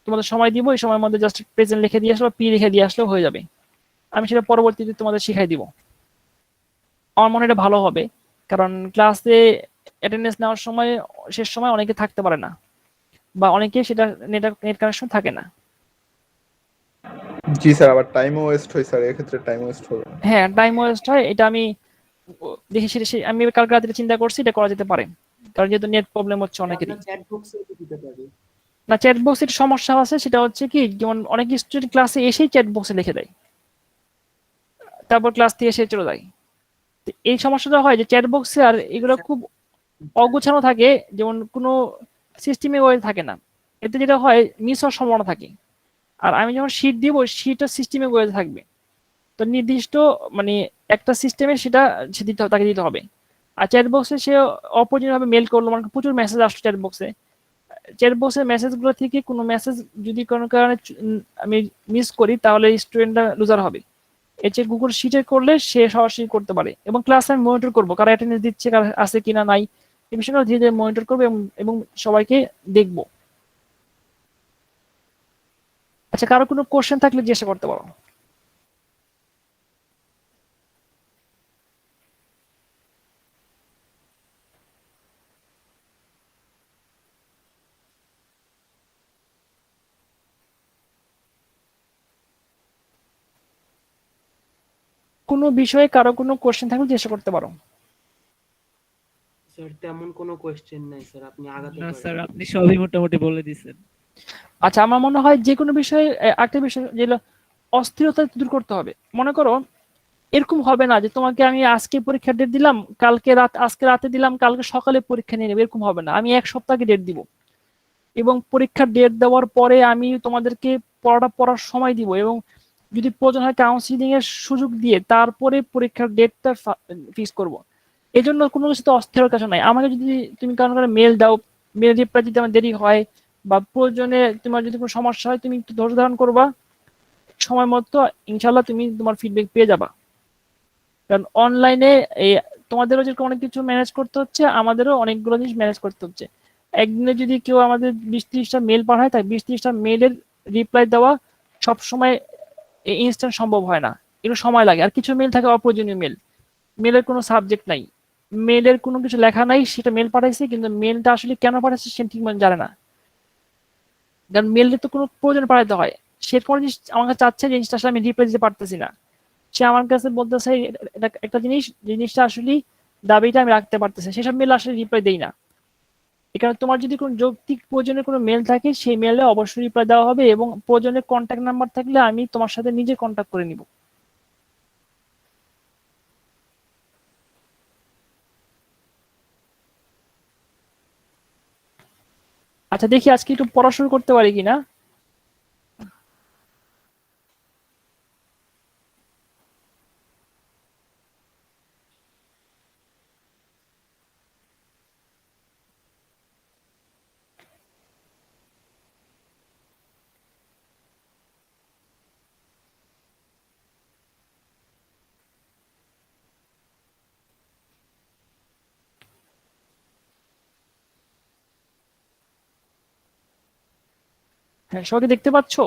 তোমাদের সময় দিব, এই সময়ের মধ্যে জাস্ট প্রেজেন্ট লিখে দিয়ে আসলো, পি লিখে দিয়ে আসলেও হয়ে যাবে। আমি সেটা পরবর্তীতে তোমাদের শিখাই দিব। আমার মনে হয় এটা ভালো হবে, কারণ ক্লাসে অ্যাটেন্ডেন্স নেওয়ার সময় শেষ সময় অনেকে থাকতে পারে না, বা অনেকে সেটা নেট কানেকশন থাকে না। জি স্যার, আবার টাইমও ওয়েস্ট হয় স্যার, এক্ষেত্রে টাইম ওয়েস্ট হবে না। হ্যাঁ, টাইম ওয়েস্ট হয়, এটা আমি দেখি সেটা আমি কালকে রাতে চিন্তা করছি এটা করা যেতে পারে, কারণ যেহেতু নেট প্রবলেম হচ্ছে অনেকেরই। চ্যাট বক্সে দিতে পারি। না, চ্যাট বক্সের সমস্যা আছে, সেটা হচ্ছে কি যেমন অনেক স্টুডেন্ট ক্লাসে এসেই চ্যাট বক্সে লিখে দেয়, তারপর ক্লাস থেকে এসে চলে যায়। তো এই সমস্যাটা হয় যে চ্যাট বক্সে আর এগুলো খুব অগোছানো থাকে, যেমন কোনো সিস্টেমে ওয়ে থাকে না, এতে যেটা হয় মিস হওয়ার সম্ভাবনা থাকে। আর আমি যখন শিট দিব শিটটা সিস্টেমে ওয়ে থাকবে, তো নির্দিষ্ট মানে একটা সিস্টেমে সেটা সে দিতে তাকে দিতে হবে। আর চ্যাট বক্সে সে অপরিচিতভাবে মেল করলো, মানে প্রচুর মেসেজ আসছে চ্যাট বক্সে, চ্যাট বক্সের মেসেজগুলো থেকে কোনো মেসেজ যদি কোনো কারণে আমি মিস করি তাহলে স্টুডেন্টটা লুজার হবে। এর চেয়ে গুগল শিটে করলে সে সরাসরি করতে পারে, এবং ক্লাস আমি মনিটর করবো কারা অ্যাটেন্ডেন্স দিচ্ছে, কারা আছে কিনা নাই, এই বিষয়গুলো ধীরে ধীরে মনিটর করবো এবং সবাইকে দেখবো। আচ্ছা, কারো কোনো কোশ্চেন থাকলে জিজ্ঞাসা করতে পারো। কোনো বিষয়ে কারো কোনো কোশ্চেন থাকলে জিজ্ঞাসা করতে পারো। স্যার তেমন কোনো কোশ্চেন নাই স্যার, আপনি আগাতে না পারেন। স্যার, আপনি সবই মোটামুটি বলে দিচ্ছেন। আচ্ছা, আমার মনে হয় যে কোনো বিষয়ে একটা বিষয় যেগুলো অস্থিরতা দূর করতে হবে। মনে করো এরকম হবে না যে তোমাকে আমি আজকে পরীক্ষার ডেট দিলাম, আজকে রাতে দিলাম, কালকে সকালে পরীক্ষা নিয়ে নেবে, এরকম হবে না। আমি 1 সপ্তাহকে ডেট দিব, এবং পরীক্ষার ডেট দেওয়ার পরে আমি তোমাদেরকে পড়ার সময় দিব, এবং যদি প্রয়োজন হয় কাউন্সিলিং এর সুযোগ দিয়ে তারপরে পরীক্ষার ডেটটা ফিক্স করব। এই জন্য কোনো কিছু তো অস্থির কিছু নাই। আমাকে যদি তুমি কারণ করে মেল দাও, মেল রিপ্লাই দিতে আমার দেরি হয়, বা প্রয়োজনে তোমার যদি কোনো সমস্যা হয়, তুমি একটু ধৈর্য ধারণ করবা, সময় মতো ইনশাল্লাহ তুমি তোমার ফিডব্যাক পেয়ে যাবা। কারণ অনলাইনে এই তোমাদেরও যেরকম অনেক কিছু ম্যানেজ করতে হচ্ছে, আমাদেরও অনেকগুলো জিনিস ম্যানেজ করতে হচ্ছে। একদিনে যদি কেউ আমাদের 20-30টা মেল পাঠায়, তাই 20-30টা মেলের রিপ্লাই দেওয়া সবসময় ইনস্ট্যান্ট সম্ভব হয় না, একটু সময় লাগে। আর কিছু মেল থাকে অপ্রয়োজনীয় মেল, মেলের কোনো সাবজেক্ট নাই, মেলের কোনো কিছু লেখা নাই, সেটা মেল পাঠাইছে কিন্তু মেলটা আসলে কেন পাঠাইছে সে ঠিক মতো জানে না। কারণ মেলে তো কোনো প্রয়োজন পাঠাতে হয়, সে কোনো জিনিস আমাকে চাচ্ছে, জিনিসটা আসলে আমি রিপ্লাই দিতে পারতেছি না, সে আমার কাছে বলতেছে এটা একটা জিনিসটা আসলে দাবিটা আমি রাখতে পারতেছি, সেসব মেল আসলে রিপ্লাই দেই না। এখানে তোমার যদি কোনো যৌক্তিক প্রয়োজনের কোনো মেল থাকে, সেই মেলে অবশ্যই রিপ্লাই দেওয়া হবে, এবং প্রয়োজনের কন্ট্যাক্ট নাম্বার থাকলে আমি তোমার সাথে নিজে কন্ট্যাক্ট করে নিব। আচ্ছা দেখি আজকে একটু পড়াশোনা করতে পারি কিনা। হ্যাঁ, সবাইকে দেখতে পাচ্ছো?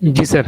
জি স্যার।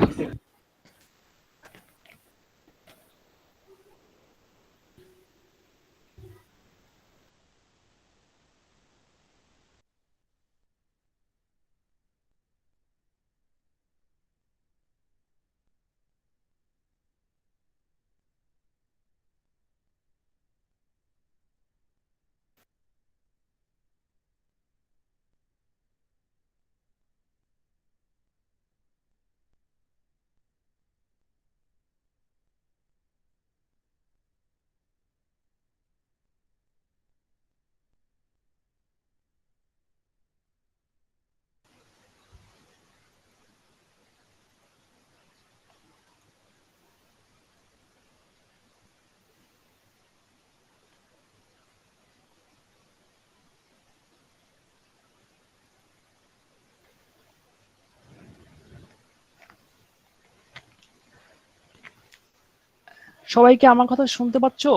সবাইকে আমার কথা শুনতে পাচ্ছো?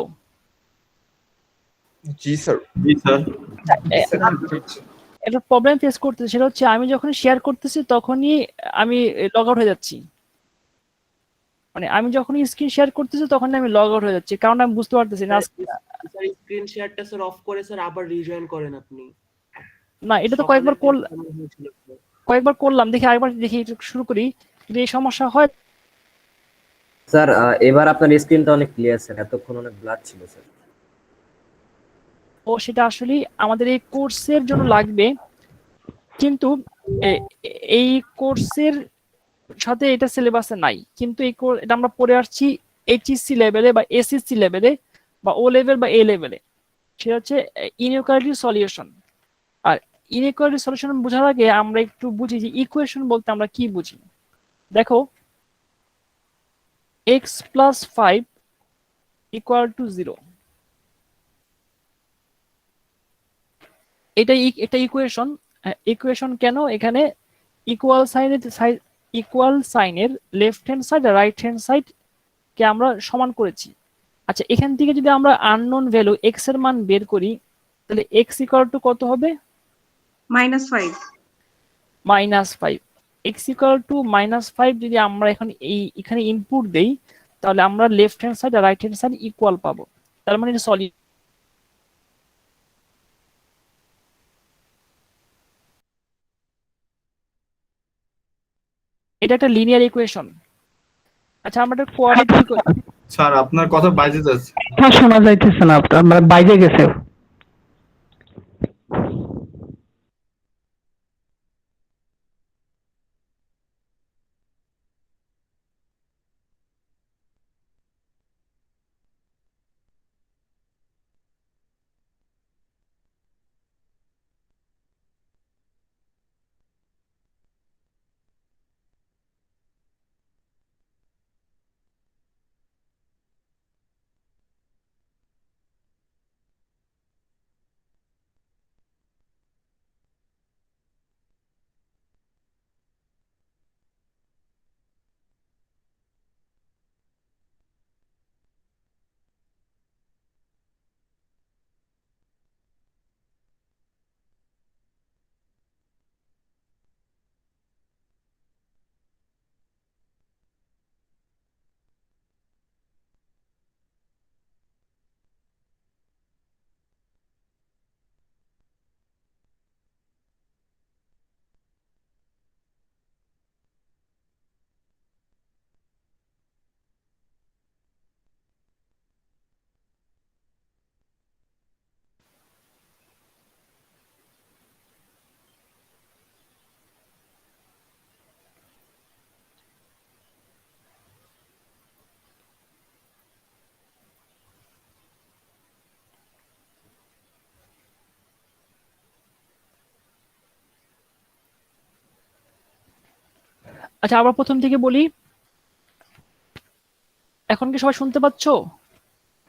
জি স্যার। জি স্যার। একটা প্রবলেম ফেস করতেছি, সেটা হচ্ছে আমি যখন শেয়ার করতেছি তখনই আমি লগ আউট হয়ে যাচ্ছি, মানে আমি যখনই স্ক্রিন শেয়ার করতেছি তখনই আমি লগ আউট হয়ে যাচ্ছি, কারণ আমি বুঝতে পারতেছি না স্যার স্ক্রিন শেয়ারটা স্যার অফ করে স্যার আবার রিজয়েন করেন আপনি। না এটা তো সকালে এমন হয়েছিল স্যার। কয়েকবার করলাম, দেখি আরেকবার দেখি একটু শুরু করি, যদি এই সমস্যা হয়। স্যার এবার আপনার স্ক্রিনটা অনেক ক্লিয়ার স্যার, এতক্ষণ অনেক ব্লার ছিল স্যার। ও সেটা আসলে আমাদের এই কোর্সের জন্য লাগবে, কিন্তু এই কোর্সের সাথে এটা সিলেবাসে নাই, কিন্তু এটা আমরা পড়ে আসছি এইচএসসি লেভেলে বা এসএসসি লেভেলে বা ও লেভেল বা এ লেভেলে, সেটা হচ্ছে ইনইকুয়ালিটি সলিউশন। আর ইনইকুয়ালিটি সলিউশন বোঝার আগে আমরা একটু বুঝি যে ইকুয়েশন বলতে আমরা কি বুঝি। দেখো, x+5 = 0, এটা ইকুয়েশন। ইকুয়েশন কেন? এখানে ইকুয়াল সাইনের লেফট হ্যান্ড সাইড আর রাইট হ্যান্ড সাইড কে আমরা সমান করেছি। আচ্ছা এখান থেকে যদি আমরা আননোন ভ্যালু x এর মান বের করি, তাহলে x = কত হবে? -5। -5। x = -5 যদি আমরা এখন এখানে ইনপুট দেই, তাহলে আমরা লেফট হ্যান্ড সাইড আর রাইট হ্যান্ড সাইড ইকুয়াল পাবো, তার মানে এটা সলিড। এটা একটা লিনিয়ার ইকুয়েশন। আচ্ছা আমরা একটা কোয়াড্রেটিক ইকুয়েশন। স্যার আপনার কথা বাইরে যাচ্ছে। কথা শোনা যাইতেছে না, আপনার মানে বাইরে গেছে। আচ্ছা আবার প্রথম থেকে বলি, এখন কি সবাই শুনতে পাচ্ছো?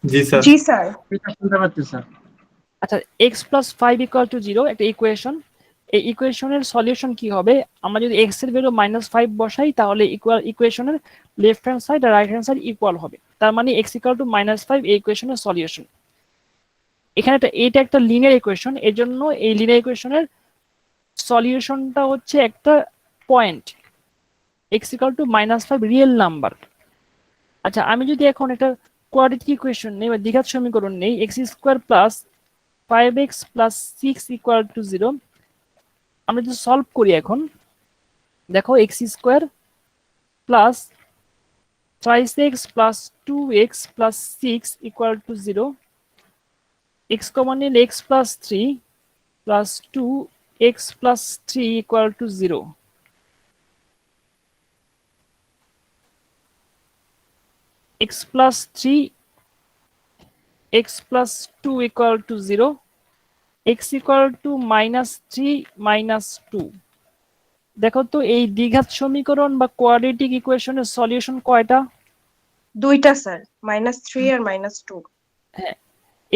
জি স্যার। জি স্যার। এটা শুনতে পাচ্ছি স্যার। আচ্ছা x প্লাস 5 ইকুয়াল টু 0 একটা ইকুয়েশন। এই ইকুয়েশনের সলিউশন কি হবে? আমরা যদি x এর ভ্যালু -5 বসাই তাহলে ইকুয়েশনের লেফট হ্যান্ড সাইড আর রাইট হ্যান্ড সাইড ইকুয়াল হবে। তার মানে x ইকুয়াল টু -5 এই ইকুয়েশনের সলিউশন। এখানে এটা একটা লিনিয়ার ইকুয়েশন, এর জন্য এই লিনিয়ার ইকুয়েশনের সলিউশনটা হচ্ছে একটা point x equal to -5 real number. আচ্ছা আমি যদি এখন একটা কোয়াড্রেটিক ইকুয়েশন নেই বা দ্বিঘাত সমীকরণ নেই, x² plus 5x plus 6 equal to 0, আমরা যদি সলভ করি এখন দেখো x² plus 5x plus 2x plus 6 equal to 0, x common নিলে x plus 3 plus 2x plus 3 equal to 0। x plus 3 x plus 2 equal to 0, x equal to -3 -2। দেখো তো এই দ্বিঘাত সমীকরণ বা কোয়াড্রেটিক ইকুয়েশনের সলিউশন কয়টা? দুইটা স্যার, -3 আর -2। হ্যাঁ,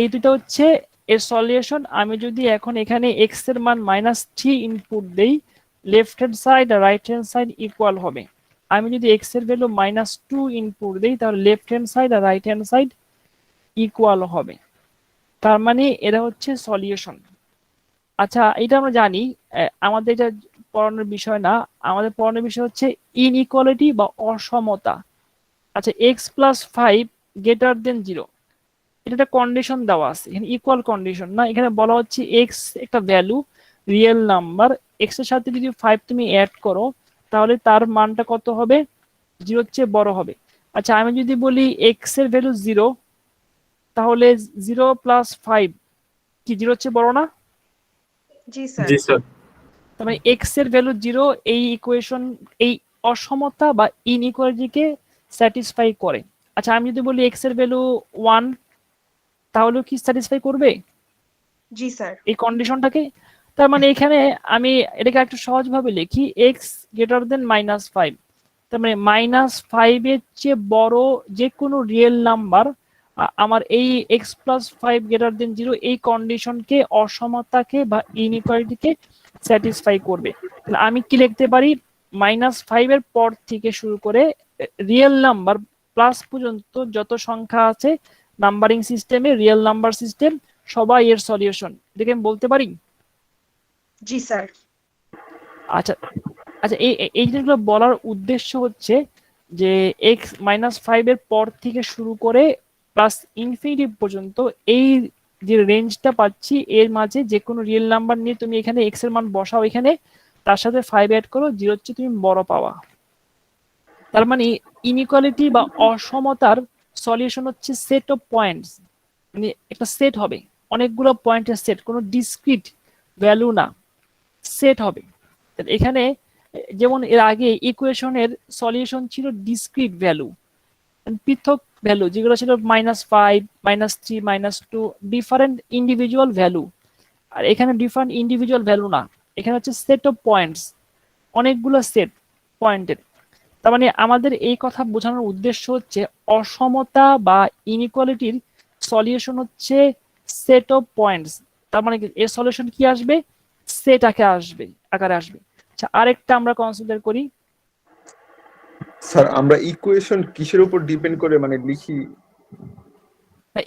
এই দুটো হচ্ছে এর সলিউশন। আমি যদি এখন এখানে x এর মান -3 ইনপুট দেই, লেফট হ্যান্ড সাইড আর রাইট হ্যান্ড সাইড ইকুয়াল হবে। আমি যদি x এর ভ্যালু -2 ইনপুট দেই তাহলে লেফট হ্যান্ড সাইড আর রাইট হ্যান্ড সাইড ইকুয়াল হবে। তার মানে এটা হচ্ছে সলিউশন। আচ্ছা এটা আমরা জানি, আমাদের এটা পড়ানোর বিষয় না, আমাদের পড়ানোর বিষয় হচ্ছে ইনইকুয়ালিটি বা অসমতা। আচ্ছা x প্লাস 5 গ্রেটার দেন 0, এটা একটা কন্ডিশন দেওয়া আছে, এখানে ইকুয়াল কন্ডিশন না, এখানে বলা হচ্ছে x একটা ভ্যালু রিয়েল নাম্বার, x এর সাথে যদি 5 তুমি অ্যাড করো তাহলে তার মানটা কত হবে? 0 চেয়ে বড় হবে। আচ্ছা আমি যদি বলি x এর ভ্যালু 0, তাহলে 0 প্লাস 5 কি 0 চেয়ে বড় না? জি স্যার। জি স্যার। তার মানে x এর ভ্যালু 0 এই ইকুয়েশন এই অসমতা বা ইনইকুয়ালিটিকে স্যাটিসফাই করে। আচ্ছা আমি যদি বলি x এর ভ্যালু 1, তাহলে কি স্যাটিসফাই করবে জি স্যার। এই কন্ডিশনটাকে? তার মানে এখানে আমি এটাকে একটু সহজভাবে লিখি, x গ্রেটার দেন -5, তার মানে -5 এর চেয়ে বড় যে কোনো রিয়েল নাম্বার আমার এই x প্লাস 5 গ্রেটার দেন 0 এই কন্ডিশনকে, অসমতাকে বা ইনইকুয়ালিটিকে স্যাটিসফাই করবে। তাহলে আমি কি লিখতে পারি? -5 এর পর থেকে শুরু করে রিয়েল নাম্বার প্লাস পর্যন্ত যত সংখ্যা আছে নাম্বারিং সিস্টেমে, রিয়েল নাম্বার সিস্টেম, সবাই এর সলিউশন, এটাকে আমি বলতে পারি। জি স্যার। আচ্ছা আচ্ছা এই জিনিসগুলো বলার উদ্দেশ্য হচ্ছে যে x -5 এর পর থেকে শুরু করে প্লাস ইনফিনিটি পর্যন্ত এই যে রেঞ্জটা পাচ্ছি, এর মাঝে যে কোনো রিয়েল নাম্বার নিয়ে তুমি এখানে x এর মান বসাও, এখানে তার সাথে 5 অ্যাড করো, 0 হচ্ছে তুমি বড় পাওয়া। তার মানে ইনইকুয়ালিটি বা অসমতার সলিউশন হচ্ছে সেট অফ পয়েন্টস, মানে একটা সেট হবে, অনেকগুলো পয়েন্টের সেট, কোনো ডিসক্রিট ভ্যালু না, সেট হবে। এখানে যেমন এর আগে ইকুয়েশনের সলিউশন ছিল ডিসক্রিট ভ্যালু, পৃথক ভ্যালু, যেগুলো ছিল -5 -3 -2, ডিফারেন্ট ইন্ডিভিজুয়াল ভ্যালু। আর এখানে ডিফারেন্ট ইন্ডিভিজুয়াল ভ্যালু না, এখানে হচ্ছে সেট অফ পয়েন্টস, অনেকগুলো সেট পয়েন্টের। তার মানে আমাদের এই কথা বোঝানোর উদ্দেশ্য হচ্ছে অসমতা বা ইনইকুয়ালিটির সলিউশন হচ্ছে সেট অফ পয়েন্টস। তার মানে এর সলিউশন কি আসবে? সেট আকারে আসবে। আচ্ছা আরেকটা আমরা কনসিডার করি। স্যার আমরা ইকুয়েশন কিসের উপর ডিপেন্ড করে মানে লিখি?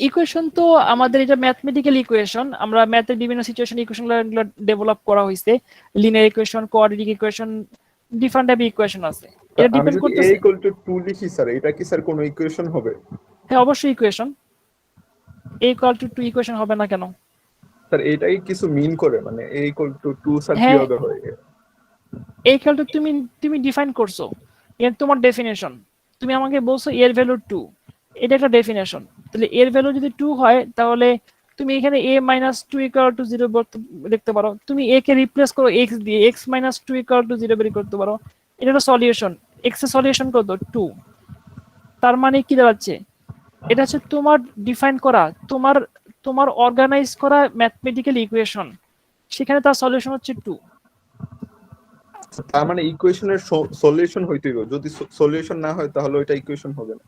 ইকুয়েশন তো আমাদের এটা ম্যাথমেটিক্যাল ইকুয়েশন, আমরা ম্যাথের বিভিন্ন সিচুয়েশন ইকুয়েশনগুলো ডেভেলপ করা হয়েছে, linear equation, quadratic equation, different টাইপের ইকুয়েশন আছে। এটা ডিপেন্ড করতেছে a = 2 লিখি স্যার, এটা কি স্যার কোনো ইকুয়েশন হবে? হ্যাঁ অবশ্যই ইকুয়েশন, a = 2 ইকুয়েশন হবে না কেন? স্যার এটাই কিছু মিন করে, মানে a = 2 স্যার হ্যাঁ। কিভাবে হয়? এই খেলটা তুমি ডিফাইন করছো, এর তোমার ডেফিনেশন, তুমি আমাকে বলছো এর ভ্যালু 2, এটা একটা ডেফিনেশন। তাহলে এর ভ্যালু যদি 2 হয় তাহলে তুমি এখানে a - 2 = 0 লিখতে পারো, তুমি a কে রিপ্লেস করো x দিয়ে, x - 2 = 0 বের করতে পারো, এটা একটা সলিউশন। x এর সলিউশন কত? 2। তার মানে কি দাঁড়াচ্ছে? এটা হচ্ছে তোমার ডিফাইন করা, তোমার অর্গানাইজ করা ম্যাথমেটিক্যাল ইকুয়েশন, সেখানে তার সলিউশন হচ্ছে 2। তার মানে ইকুয়েশনের সলিউশন হইতে হবে, যদি সলিউশন না হয় তাহলে ওইটা ইকুয়েশন হবে না।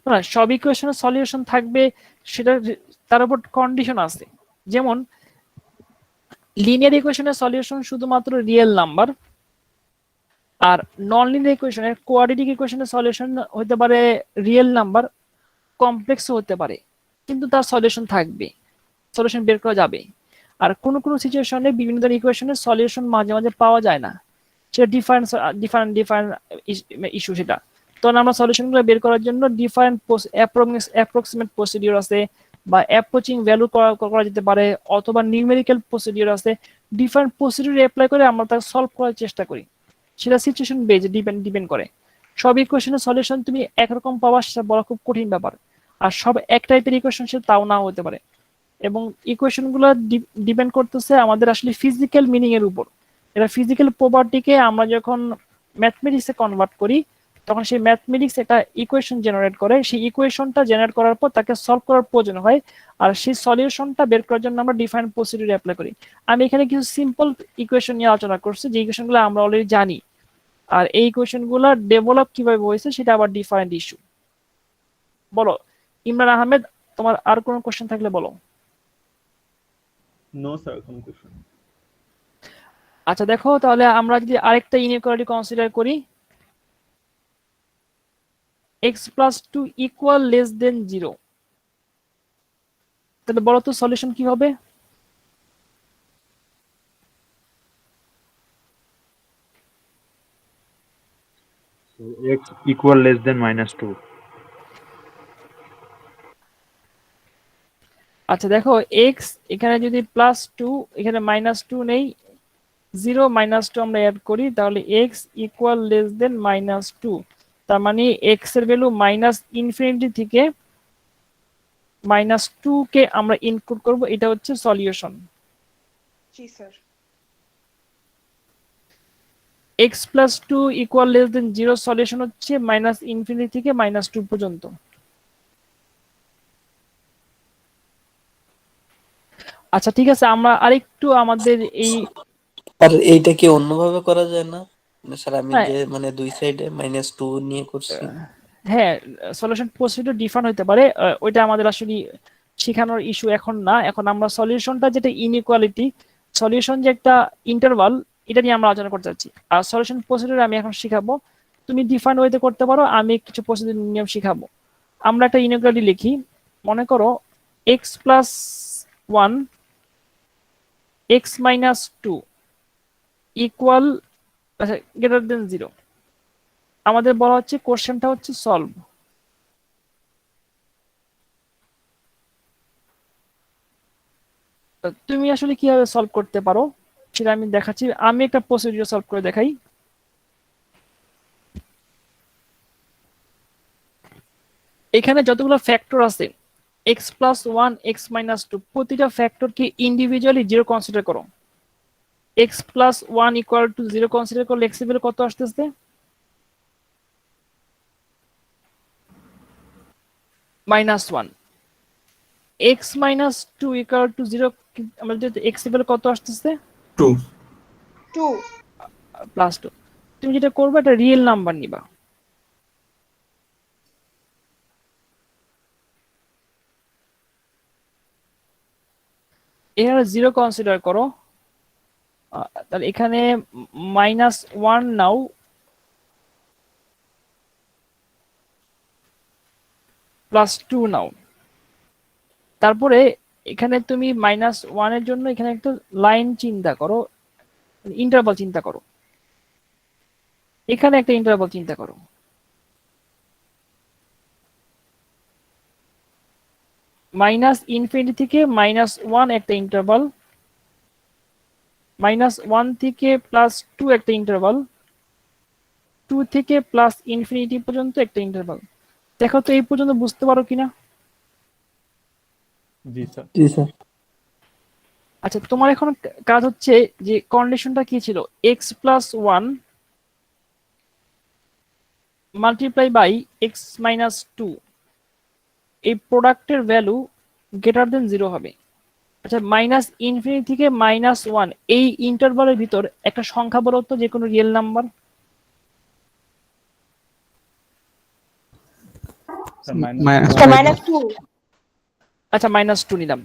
না, সব ইকুয়েশনের সলিউশন থাকবে, সেটা তার উপর কন্ডিশন আছে। যেমন লিনিয়ার ইকুয়েশনের সলিউশন শুধুমাত্র রিয়েল নাম্বার, আর নন লিনিয়ার ইকুয়েশনের কোয়াড্রেটিক ইকুয়েশনের সলিউশন হতে পারে রিয়েল নাম্বার, কমপ্লেক্সও হতে পারে, কিন্তু তার সলিউশন থাকবে, সলিউশন বের করা যাবে। আর কোন কোন সিচুয়েশনে বিভিন্ন ধরনের ইকুয়েশনের সলিউশন মাঝে মাঝে পাওয়া যায় না, সেটা ডিফারেন্ট ইস্যু। সেটা তখন আমরা সলিউশনগুলো বের করার জন্য ডিফারেন্ট অ্যাপ্রক্সিমেট প্রসিডিউর আছে, বা অ্যাপ্রোচিং ভ্যালু করা যেতে পারে, অথবা নিউমেরিক্যাল প্রসিডিউর আছে। ডিফারেন্ট প্রসিডিউর অ্যাপ্লাই করে আমরা তাকে সলভ করার চেষ্টা করি, সেটা সিচুয়েশন বেজ ডিপেন্ড করে। সব ইকুয়েশনের সলিউশন তুমি একরকম পাওয়া সেটা বলা খুব কঠিন ব্যাপার, আর সব এক টাইপের ইকুয়েশন সেটা তাও নাও হতে পারে। এবং ইকুয়েশনগুলো ডিপেন্ড করতেছে আমাদের আসলে ফিজিক্যাল মিনিং এর উপর। এটা ফিজিক্যাল প্রপার্টিকে আমরা যখন ম্যাথমেটিক্সে কনভার্ট করি, তখন সেই ম্যাথমেটিক্স একটা ইকুয়েশন জেনারেট করে, সেই ইকুয়েশনটা জেনারেট করার পর তাকে সলভ করার প্রয়োজন হয়, আর সেই সলিউশনটা বের করার জন্য আমরা ডিফারেন্ট প্রসিডিউর অ্যাপ্লাই করি। আমি এখানে কিছু সিম্পল ইকুয়েশন নিয়ে আলোচনা করছি, যে ইকুয়েশনগুলো আমরা অলরেডি জানি, আর এই ইকুয়েশনগুলো ডেভেলপ কিভাবে হয়েছে সেটা আবার ডিফারেন্ট ইস্যু। বলো ইমরান আহমেদ, তোমার আর কোনো কোশ্চেন থাকলে বলো। নো স্যার, কোনো কোশ্চেন। আচ্ছা দেখো, তাহলে আমরা যদি আরেকটা ইনইকুয়ালিটি কনসিডার করি, x + 2 = (0), তাহলে বলো তো সলিউশন কি হবে? x = (-2). আচ্ছা দেখো, x এখানে যদি +2, এখানে -2 নেই, 0 -2 আমরা অ্যাড করি, তাহলে x = -2। তার মানে x এর ভ্যালু -∞ থেকে -2 কে আমরা ইনক্লুড করব, এটা হচ্ছে সলিউশন। জি স্যার। x + 2 = 0 সলিউশন হচ্ছে -∞ থেকে -2 পর্যন্ত। আচ্ছা ঠিক আছে, আমরা আরেকটু আমাদের এই আর এইটা কি অন্যভাবে করা যায় না স্যার? আমি হ্যাঁ। যে মানে দুই সাইডে -2 নিয়ে করছি। হ্যাঁ, সলিউশন প্রসিডিউর ডিফারেন্ট হতে পারে, ওইটা আমাদের আসলে শেখানোর ইস্যু এখন না। এখন আমরা সলিউশনটা যেটা ইনইকুয়ালিটি, সলিউশন যে একটা ইন্টারভাল, এটা নিয়ে আমরা আলোচনা করতে যাচ্ছি। আর সলিউশন প্রসিডিউর আমি এখন শিখাবো, তুমি ডিফারেন্ট ওয়েতে করতে পারো, আমি কিছু প্রসিডিউর নিয়ম শিখাবো। আমরা একটা ইনইকুয়ালিটি লিখি, মনে করো x + 1 x - 2 = (0). আমাদের বলা হচ্ছে কোশ্চেনটা হচ্ছে সলভ। তুমি আসলে কিভাবে সলভ করতে পারো সেটা আমি দেখাচ্ছি। আমি একটা প্রসিডিউর সলভ করে দেখাই। এখানে যতগুলো ফ্যাক্টর আছে, x + 1 x - 2, প্রতিটা ফ্যাক্টরকে ইন্ডিভিজুয়ালি 0 কনসিডার করো। x + 1 = 0 কনসিডার করলে x এর ভ্যালু কত আসতেছে? -1। x - 2 = 0, আমাদের x এর ভ্যালু কত আসতেছে? 2 +2। তুমি যেটা করবে, এটা রিয়েল নাম্বার নিবা। এখানে 0 কনসিডার করো, তাহলে এখানে -1 নাও, +2 নাও। তারপরে এখানে তুমি -1 এর জন্য এখানে একটা লাইন চিন্তা করো, ইন্টারভাল চিন্তা করো, এখানে একটা ইন্টারভাল চিন্তা করো। -∞ থেকে -1 একটা ইন্টারভাল, -1 থেকে +2 একটা ইন্টারভাল, 2 থেকে +∞ পর্যন্ত একটা ইন্টারভাল। দেখো তো এই পর্যন্ত বুঝতে পারো কিনা? জি স্যার। জি স্যার। আচ্ছা, তোমার এখন কাজ হচ্ছে যে কন্ডিশনটা কি ছিল, x + 1 × x - 2, এই প্রোডাক্টের ভ্যালু > 0 হবে। আচ্ছা, মাইনাস ইনফিনিটি থেকে -1 এই ইন্টারভালের ভিতর একটা সংখ্যা বলো তো, যে কোনো রিয়েল নাম্বার। -2 আচ্ছা, -2 নিলাম।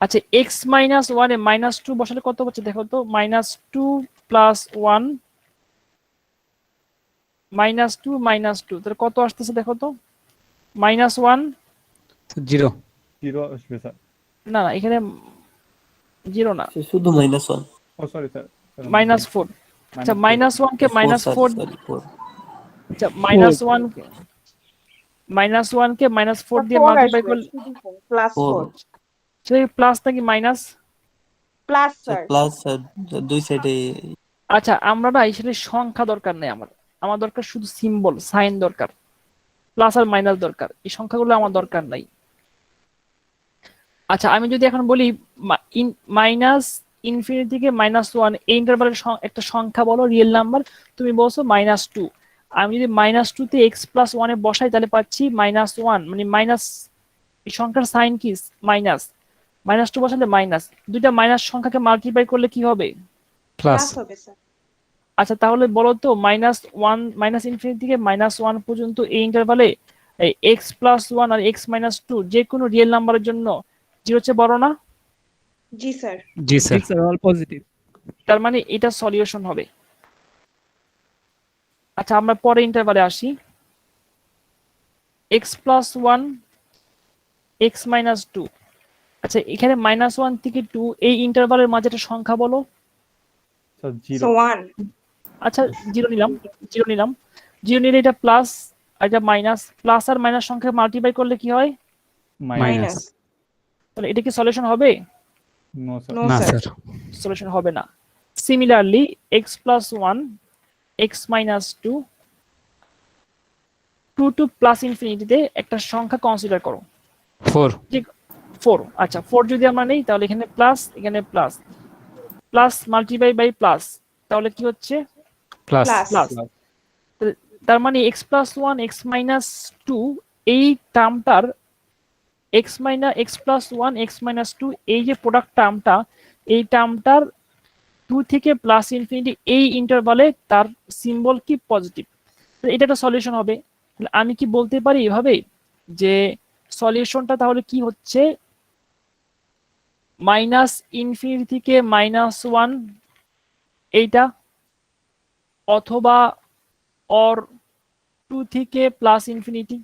আচ্ছা, x-1 এ -2 বসালে কত হচ্ছে দেখো তো। -2 + 1 -2 -2 তাহলে কত আসতেছে দেখো তো। -1 জিরো। জিরো আসবে স্যার। না না, এখানে জিরো না, শুধু -1 ও সরি স্যার, -4। আচ্ছা, -1 কে 4 -4, সরি 4 আচ্ছা -1 কে -4 দিয়ে 4 মাল্টিপ্লাই আসবে, করলে শুধু +4 সেই প্লাস নাকি মাইনাস? Plus sir. প্লাস দুই সাইডে। আচ্ছা, আমরা না আসলে সংখ্যা দরকার নেই, আমার দরকার শুধু সিম্বল, সাইন দরকার, প্লাস আর মাইনাস দরকার, এই সংখ্যাগুলো আমার দরকার নাই। আচ্ছা, আমি যদি এখন বলি মাইনাস ইনফিনিটি থেকে -1 এই ইন্টারভালের একটা সংখ্যা বলো, রিয়েল নাম্বার। তুমি বলছো -2। আমি যদি -2 তে x+1 এ বসাই তাহলে পাচ্ছি -1, মানে মাইনাস, এই সংখ্যার সাইন কি মাইনাস, -2 বসালে মাইনাস, দুইটা মাইনাস সংখ্যাকে মাল্টিপ্লাই করলে কি হবে? প্লাস। প্লাস হবে স্যার। আচ্ছা, তাহলে বলো তো মাইনাস ইনফিনিটি থেকে -1 পর্যন্ত এই ইন্টারভালে x+1 আর x-2 যে কোনো রিয়েল নাম্বারের জন্য 0 চেয়ে বড় না? জি স্যার। জি স্যার। Sir all positive. তার মানে এটা সলিউশন হবে। আচ্ছা, আমরা পরে ইন্টারভালে আসি। x+1 x-2। আচ্ছা, এখানে -1 থেকে 2 এই ইন্টারভালের মাঝে একটা সংখ্যা বলো। Sir so zero. 1 আচ্ছা, 0 নিলাম, 0 নিলে এটা প্লাস আর এটা মাইনাস, প্লাস আর মাইনাস সংখ্যা মাল্টিপ্লাই করলে কি হয়? মাইনাস। তাহলে এটা কি সলিউশন হবে? No sir. নো না স্যার। স্যার। সলিউশন হবে না। Similarly x+1 x-2 2 two plus ইনফিনিটিতে একটা সংখ্যা কনসিডার করো, 4। যে 4। আচ্ছা, 4 যদি আমরা নেই তাহলে এখানে প্লাস, এখানে plus, plus multiply by plus, তাহলে কি হচ্ছে? প্লাস। প্লাস। তার মানে x+1 x-2 এই টার্মটার x+1 x-2 এই যে প্রোডাক্ট টার্মটা, এই টার্মটার 2 থেকে প্লাস ইনফিনিটি এই ইন্টারভালে তার সিম্বল কি পজিটিভ, এটা একটা সলিউশন হবে। তাহলে আমি কি বলতে পারি এভাবে যে সলিউশনটা তাহলে কি হচ্ছে, মাইনাস ইনফিনিটি থেকে -1 এইটা, অথবা অর 2 থেকে প্লাস ইনফিনিটি,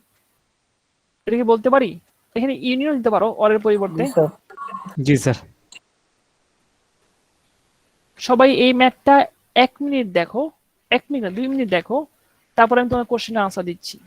এটা কি বলতে পারি? এখানে ইউনিয়ন দিতে পারো অরের পরিবর্তে। জি স্যার। সবাই এই ম্যাথটা 1 মিনিট দেখো, 1 মিনিট না 2 মিনিট দেখো, তারপর আমি তোমার কোশ্চেনের আনসার দিচ্ছি।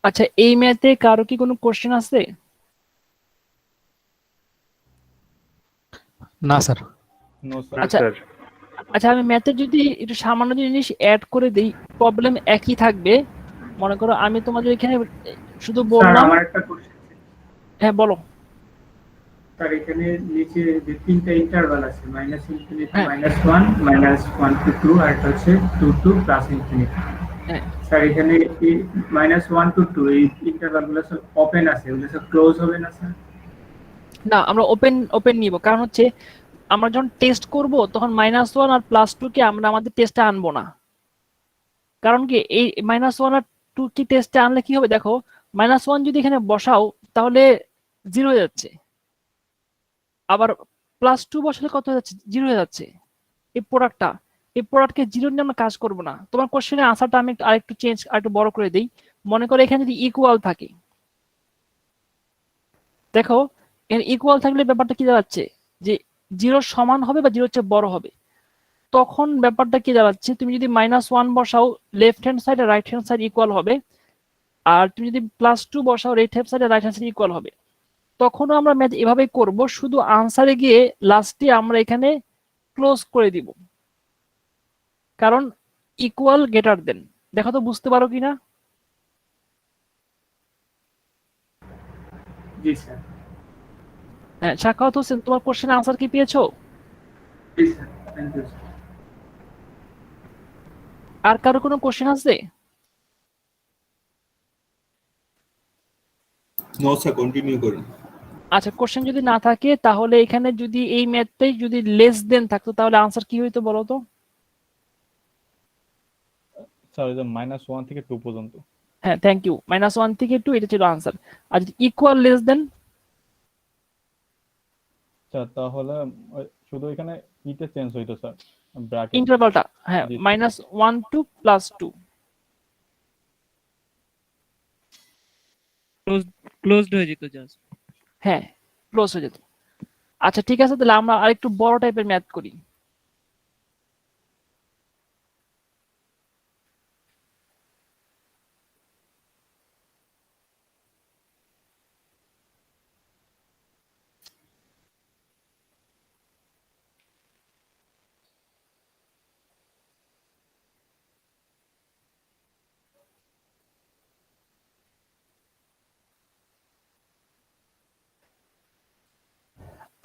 আচ্ছা, এই ম্যাথে কারো কি কোনো কোশ্চেন আছে? না স্যার। No sir. আচ্ছা আচ্ছা, আমি ম্যাথে যদি একটু সামান্য জিনিস অ্যাড করে দিই, প্রবলেম একই থাকবে। মনে করো আমি তোমাদের এখানে শুধু স্যার বললাম। আমার একটা কোশ্চেন। হ্যাঁ বলো। স্যার এখানে নিচে যে তিনটা ইন্টারভাল আছে, মাইনাস ইনফিনিটি, হ্যাঁ। -1, -1 to 2, আর একটা হচ্ছে 2 to প্লাস ইনফিনিটি। হ্যাঁ। স্যার এখানে -1 to 2 এই ইন্টারভাল গুলো সব ওপেন আছে, ওগুলো সব ক্লোজ হবে না স্যার? না, আমরা ওপেন নিব, কারণ হচ্ছে আমরা যখন টেস্ট করব তখন -1 আর +2 কে আমরা আমাদের টেস্টে আনবো না। কারণ কি, এই -1 আর 2 কি টেস্টে আনলে কি হবে দেখো, -1 যদি এখানে বসাও তাহলে 0 হয়ে যাচ্ছে, আবার +2 বসালে কত হয়ে যাচ্ছে, 0 হয়ে যাচ্ছে। এই প্রোডাক্টকে 0 নিয়ে আমরা কাজ করব না। তোমার কোশ্চেনের আনসারটা আমি আরেকটু আরেকটু বড় করে দেই। মনে করো এখানে যদি ইকুয়াল থাকে, দেখো এর ইকুয়াল থাকলে ব্যাপারটা কি দাঁড়াচ্ছে, যে 0 সমান হবে বা 0 চেয়ে বড় হবে। তখন ব্যাপারটা কি দাঁড়াচ্ছে, তুমি যদি -1 বসাও লেফট হ্যান্ড সাইড আর রাইট হ্যান্ড সাইড ইকুয়াল হবে, আর তুমি যদি +2 বসাও লেফট হ্যান্ড সাইড আর রাইট হ্যান্ড সাইড ইকুয়াল হবে। তখনও আমরা ম্যাথ এভাবেই করব, শুধু আনসারে গিয়ে লাস্টে আমরা এখানে ক্লোজ করে দিব, কারণ ইকুয়াল গ্রেটার দেন। দেখো তো বুঝতে পারো কিনা? জি স্যার। হ্যাঁ, সাখাওয়াত হোসেন, তোমার কোশ্চেনের আনসার কি পেয়েছো? জি স্যার, থ্যাংক ইউ স্যার। আর কারো কোনো কোশ্চেন আছে? নো স্যার, কন্টিনিউ করুন। আচ্ছা, কোশ্চেন যদি না থাকে তাহলে এখানে যদি এই ম্যাথটাই যদি লেস দেন থাকতো তাহলে আনসার কি হইতো বলো তো? স্যার ওই যে -1 থেকে 2 পর্যন্ত। হ্যাঁ, থ্যাংক ইউ। -1 থেকে 2 এটা ছিল আনসার। আর যদি ইকুয়াল লেস দেন, স্যার তাহলে শুধু এখানে ইটা চেঞ্জ হইতো স্যার, ব্র্যাকেট ইন্টারভালটা, হ্যাঁ, জি। -1 to +2। ক্লোজড হয়ে যেত জাস্ট। হ্যাঁ, ক্লোজ হয়ে যেত। আচ্ছা ঠিক আছে, তাহলে আমরা আরেকটু বড় টাইপের ম্যাথ করি।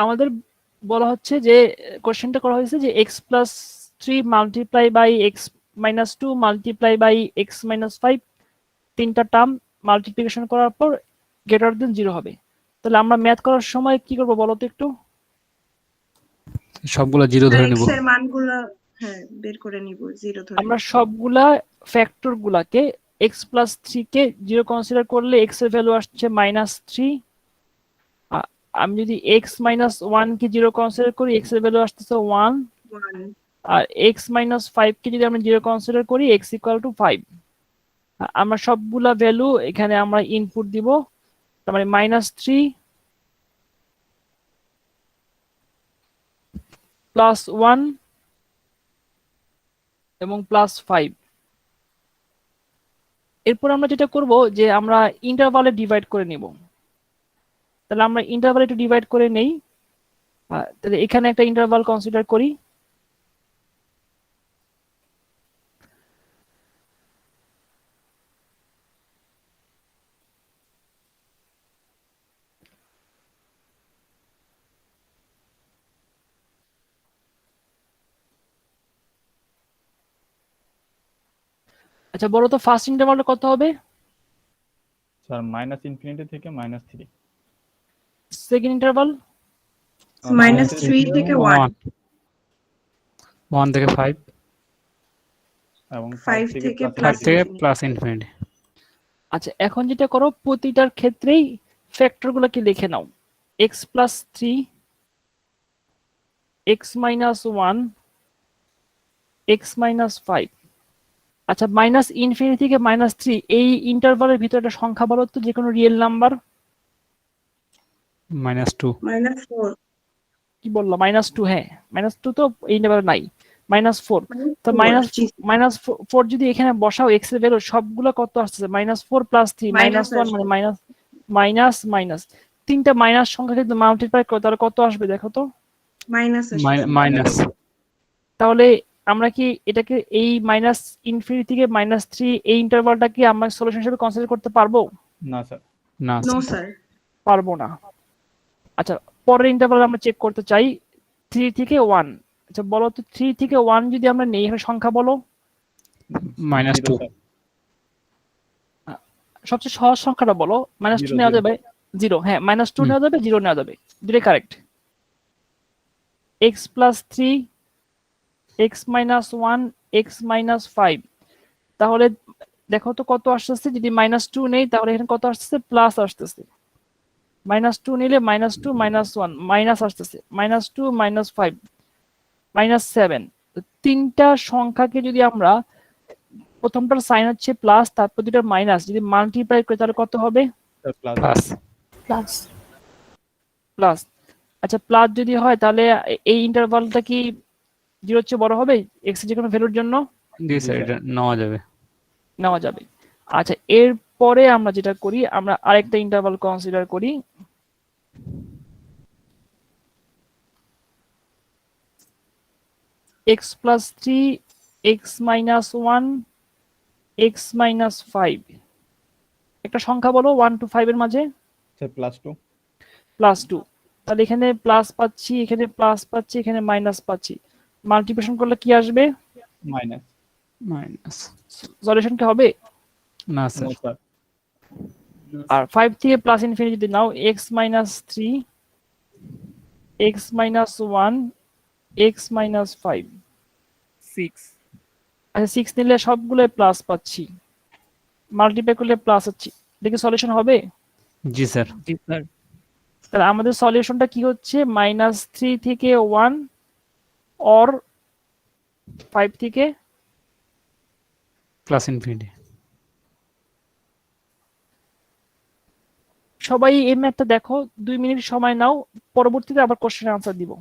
আমাদের বলা হচ্ছে যে কোশ্চেনটা করা হয়েছে যে x+3 multiply by x-2 multiply by x-5 তিনটা টার্ম মাল্টিপ্লিকেশন করার পর গ্রেটার দেন 0 হবে। তাহলে আমরা ম্যাথ করার সময় কি করব বলো তো একটু? সবগুলো 0 ধরে নেব। x এর মানগুলো হ্যাঁ বের করে নিব 0 ধরে। আমরা সবগুলা ফ্যাক্টর গুলাকে x+3 কে 0 কনসিডার করলে x এর ভ্যালু আসছে -3। আমি যদি x-1 কে 0 কনসিডার করি x এর ভ্যালু আসতেছে 1, 1 আর x-5 কে যদি আমরা 0 কনসিডার করি x = 5। আমরা সবগুলা ভ্যালু এখানে আমরা ইনপুট দিব, তার মানে -3 +1 এবং +5। এরপর আমরা যেটা করব যে আমরা ইন্টারভালে ডিভাইড করে নিব। তাহলে আমরা ইন্টারভালে একটু ডিভাইড করে নেই। তাহলে এখানে একটা ইন্টারভাল কনসিডার করি। আচ্ছা বলো তো ফার্স্ট ইন্টারভালটা কত হবে? স্যার -ইনফিনিটি থেকে -3। সেকেন্ড ইন্টারভাল -3 থেকে 1 1 থেকে 5, এবং 5 থেকে 5 থেকে +∞। Plus infinity. আচ্ছা, এখন যেটা করো প্রতিটার ক্ষেত্রেই ফ্যাক্টরগুলোকে লিখে নাও। x+3, x-1, x-5। আচ্ছা, -ইনফিনিটি থেকে -3 এই ইন্টারভালের ভিতরে একটা সংখ্যা বলো তো, যে কোনো রিয়েল নাম্বার। -2। -4 কি বললাম? -2, হ্যাঁ, -2 তো এই ইন্টারভালে নাই। -4 তো -4 যদি এখানে বসাও x এর ভ্যালু সবগুলো কত আসছে -4 + 3 -1 মানে মাইনাস মাইনাস তিনটা মাইনাস সংখ্যা যদি মাল্টিপ্লাই করো তাহলে কত আসবে দেখো তো মাইনাস। তাহলে আমরা কি এটাকে এই -∞ থেকে -3 এই ইন্টারভালটা কি আমরা সলিউশন হিসেবে কনসিডার করতে পারবো? না স্যার। না নো স্যার। স্যার পারবো না। আচ্ছা পরের ইন্টারভাল আমরা চেক করতে চাই 3 থেকে 1। আচ্ছা বলো তো 3 থেকে 1 যদি আমরা নেই এখানে সংখ্যা বলো। -2। সবচেয়ে সহজ সংখ্যাটা বলো। -2 নেওয়া যাবে 0, হ্যাঁ -2 নেওয়া যাবে 0 নেওয়া যাবে, দুটোই কারেক্ট। x + 3 x - 1 x - 5 তাহলে দেখো তো কত আসছে, যদি -2 নেই তাহলে এখানে কত আসছে প্লাস আসতেছে, -2 নিলে -2 -1 মাইনাস আসতেছে, -2 -5 -7। তিনটা সংখ্যাকে যদি আমরা প্রথমটার সাইন হচ্ছে প্লাস তারপর দুটো মাইনাস যদি মাল্টিপ্লাই করি তাহলে কত হবে প্লাস। প্লাস। আচ্ছা প্লাস যদি হয় তাহলে এই ইন্টারভালটা কি 0 চেয়ে বড় হবে x এর যে কোনো ভ্যালুর জন্য? জি স্যার, এটা নেওয়া যাবে। আচ্ছা এরপরে আমরা যেটা করি আমরা আরেকটা ইন্টারভাল কনসিডার করি। x + 3 x - 1 x - 5 একটা সংখ্যা বলো 1 to 5 এর মাঝে। স্যার +2। +2 তাহলে এখানে প্লাস পাচ্ছি, এখানে প্লাস পাচ্ছি, এখানে মাইনাস পাচ্ছি, মাল্টিপ্লিকেশন করলে কি আসবে? মাইনাস। সলিউশন কি হবে? না স্যার। আর 5 থেকে +∞ যদি নাও x - 3 x - 1 x - 5 6 আচ্ছা 6 নিলে সবগুলো প্লাস পাচ্ছি, মাল্টিপ্লাই করলে প্লাস হচ্ছে, এটা কি সলিউশন হবে? জি স্যার। জি স্যার। তাহলে আমাদের সলিউশনটা কি হচ্ছে -3 থেকে 1 অর 5 থেকে +∞। সবাই এই ম্যাথটা দেখো, 2 মিনিট সময় নাও, পরবর্তীতে আবার কোশ্চেনের আনসার দিব।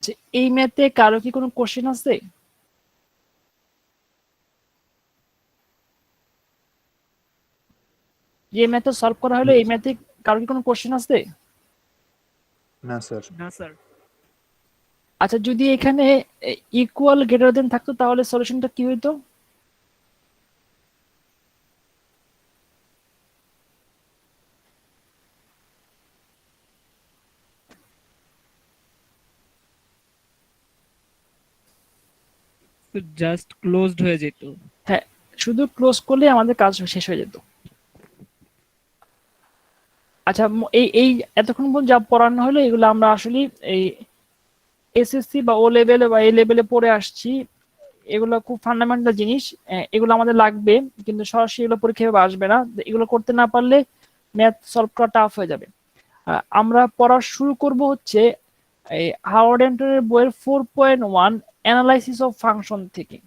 আচ্ছা, এই ম্যাথে কারো কি কোনো কোশ্চেন আছে? যে ম্যাথে সলভ করা হলো এই ম্যাথে কারো কি কোনো কোশ্চেন আছে? না স্যার। না স্যার। আচ্ছা, যদি এখানে ইকুয়াল গ্রেটার দেন থাকতো তাহলে সলিউশনটা কি হইতো? তো জাস্ট ক্লোজড হয়ে যেত। হ্যাঁ, শুধু ক্লোজ করলে আমাদের কাজ শেষ হয়ে যেত। আচ্ছা, এই এই এতক্ষণ পর্যন্ত যা পড়ানো হলো এগুলো আমরা আসলে এই এসএসসি বা ও লেভেলে বা এই লেভেলে পড়ে আসছি। এগুলো খুব ফান্ডামেন্টাল জিনিস, এগুলো আমাদের লাগবে, কিন্তু সরাসরি এগুলো পরীক্ষা আসবে না। এগুলো করতে না পারলে ম্যাথ সলভ করা টাফ হয়ে যাবে। আমরা পড়া শুরু করব হচ্ছে এই হাওয়ার্ড অ্যান্টনের বইয়ের 4.1 অ্যানালাইসিস অফ ফাংশন থেকে।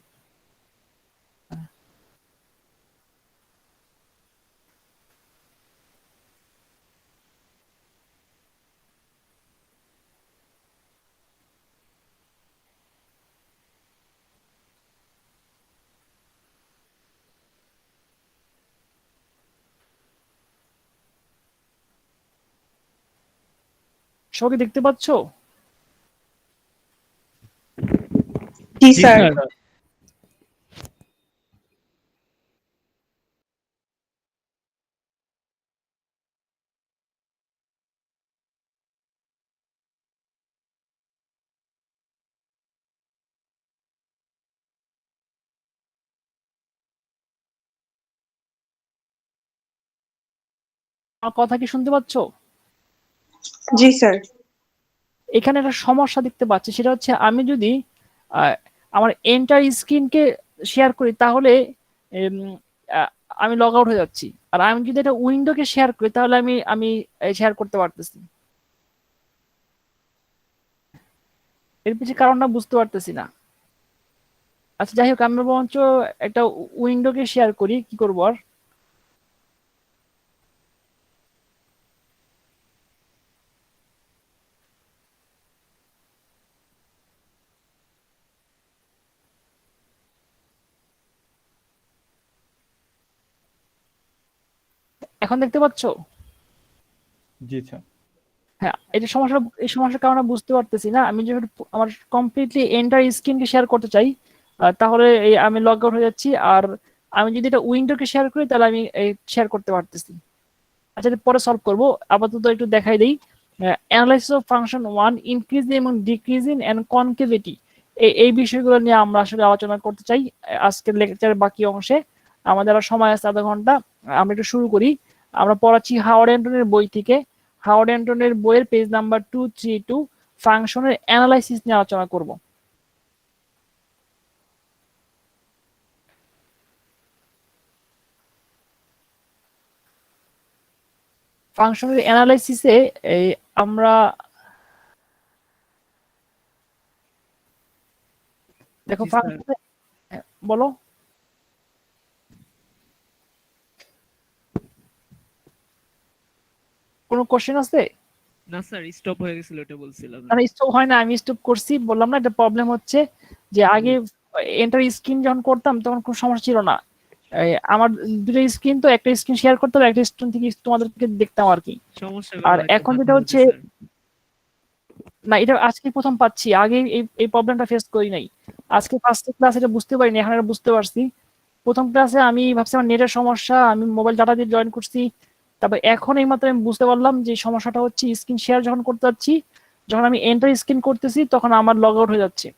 সবাই দেখতে পাচ্ছ? জি জি স্যার। স্যার। আমার কথা কি শুনতে পাচ্ছ? জি স্যার। এখানে একটা সমস্যা দেখতে পাচ্ছি, সেটা হচ্ছে আমি যদি আমার এন্টার স্ক্রিনকে শেয়ার করি তাহলে উম, আহ, আমি লগ আউট হয়ে যাচ্ছি, আর আমি যদি এটা উইন্ডোকে শেয়ার করি তাহলে আমি আমি শেয়ার করতে পারতেছি। এর পিছনে কারণটা বুঝতে পারতেছি না। আচ্ছা, যাই হোক, আমরা বরঞ্চ একটা উইন্ডোকে শেয়ার করি, কি করবো আর। এখন দেখতে পাচ্ছ? জি স্যার। হ্যাঁ, এই সমস্যার কারণে বুঝতে পারতেছি না। আমি যখন আমার কমপ্লিটলি এন্টার স্ক্রিনকে শেয়ার করতে চাই তাহলে এই আমি লগ আউট হয়ে যাচ্ছি, আর আমি যদি এটা উইন্ডোকে শেয়ার করি তাহলে আমি শেয়ার করতে পারতেছি। আচ্ছা, এটা পরে সলভ করবো, আপাতত একটু দেখাই দিই। অ্যানালাইসিস অফ ফাংশন 1, ইনক্রিজিং এবং ডিক্রিজিং এন্ড কনকেভিটি, এই বিষয়গুলো নিয়ে আমরা আসলে আলোচনা করতে চাই আজকের লেকচারের বাকি অংশে। আমাদের আর সময় আছে আধা ঘন্টা, আমরা একটু শুরু করি। আমরা পড়াচ্ছি হাওয়ার্ড অ্যান্টনের বই থেকে। হাওয়ার্ড অ্যান্টনের বইয়ের পেজ নাম্বার 232, ফাংশনের অ্যানালাইসিস নিয়ে আলোচনা করব। ফাংশনের অ্যানালাইসিসে আমরা দেখো জি স্যার। ফাংশনে, বলো। কোনো কোশ্চেন আছে? না স্যার, স্টপ হয়ে গেছিল, এটা বলছিলাম। না, স্টপ হয় না, আমি স্টপ করছি, বললাম না। একটা প্রবলেম হচ্ছে যে আগে এন্টার স্ক্রিন যখন করতাম তখন কোনো সমস্যা ছিল না। আমার দুটো স্ক্রিন, তো একটা স্ক্রিন শেয়ার করতে হবে, একটা স্ক্রিন থেকে তোমাদেরকে দেখতাম আর কি। সমস্যা আর এখন যেটা হচ্ছে, না, এটা আজকে প্রথম পাচ্ছি, আগে এই প্রবলেমটা ফেস করি নাই। আজকে ফার্স্ট ক্লাস এটা বুঝতে পারিনি, এখন এটা বুঝতে পারছি। প্রথম ক্লাসে আমি ভাবছি আমার নেটের সমস্যা, আমি মোবাইল ডাটা দিয়ে জয়েন করছি। তারপর এখন এই মাত্র আমি বুঝতে পারলাম যে সমস্যাটা হচ্ছে স্ক্রিন শেয়ার যখন করতে যাচ্ছি, যখন আমি এন্টার স্ক্রিন করতেছি তখন আমার লগ আউট হয়ে যাচ্ছে,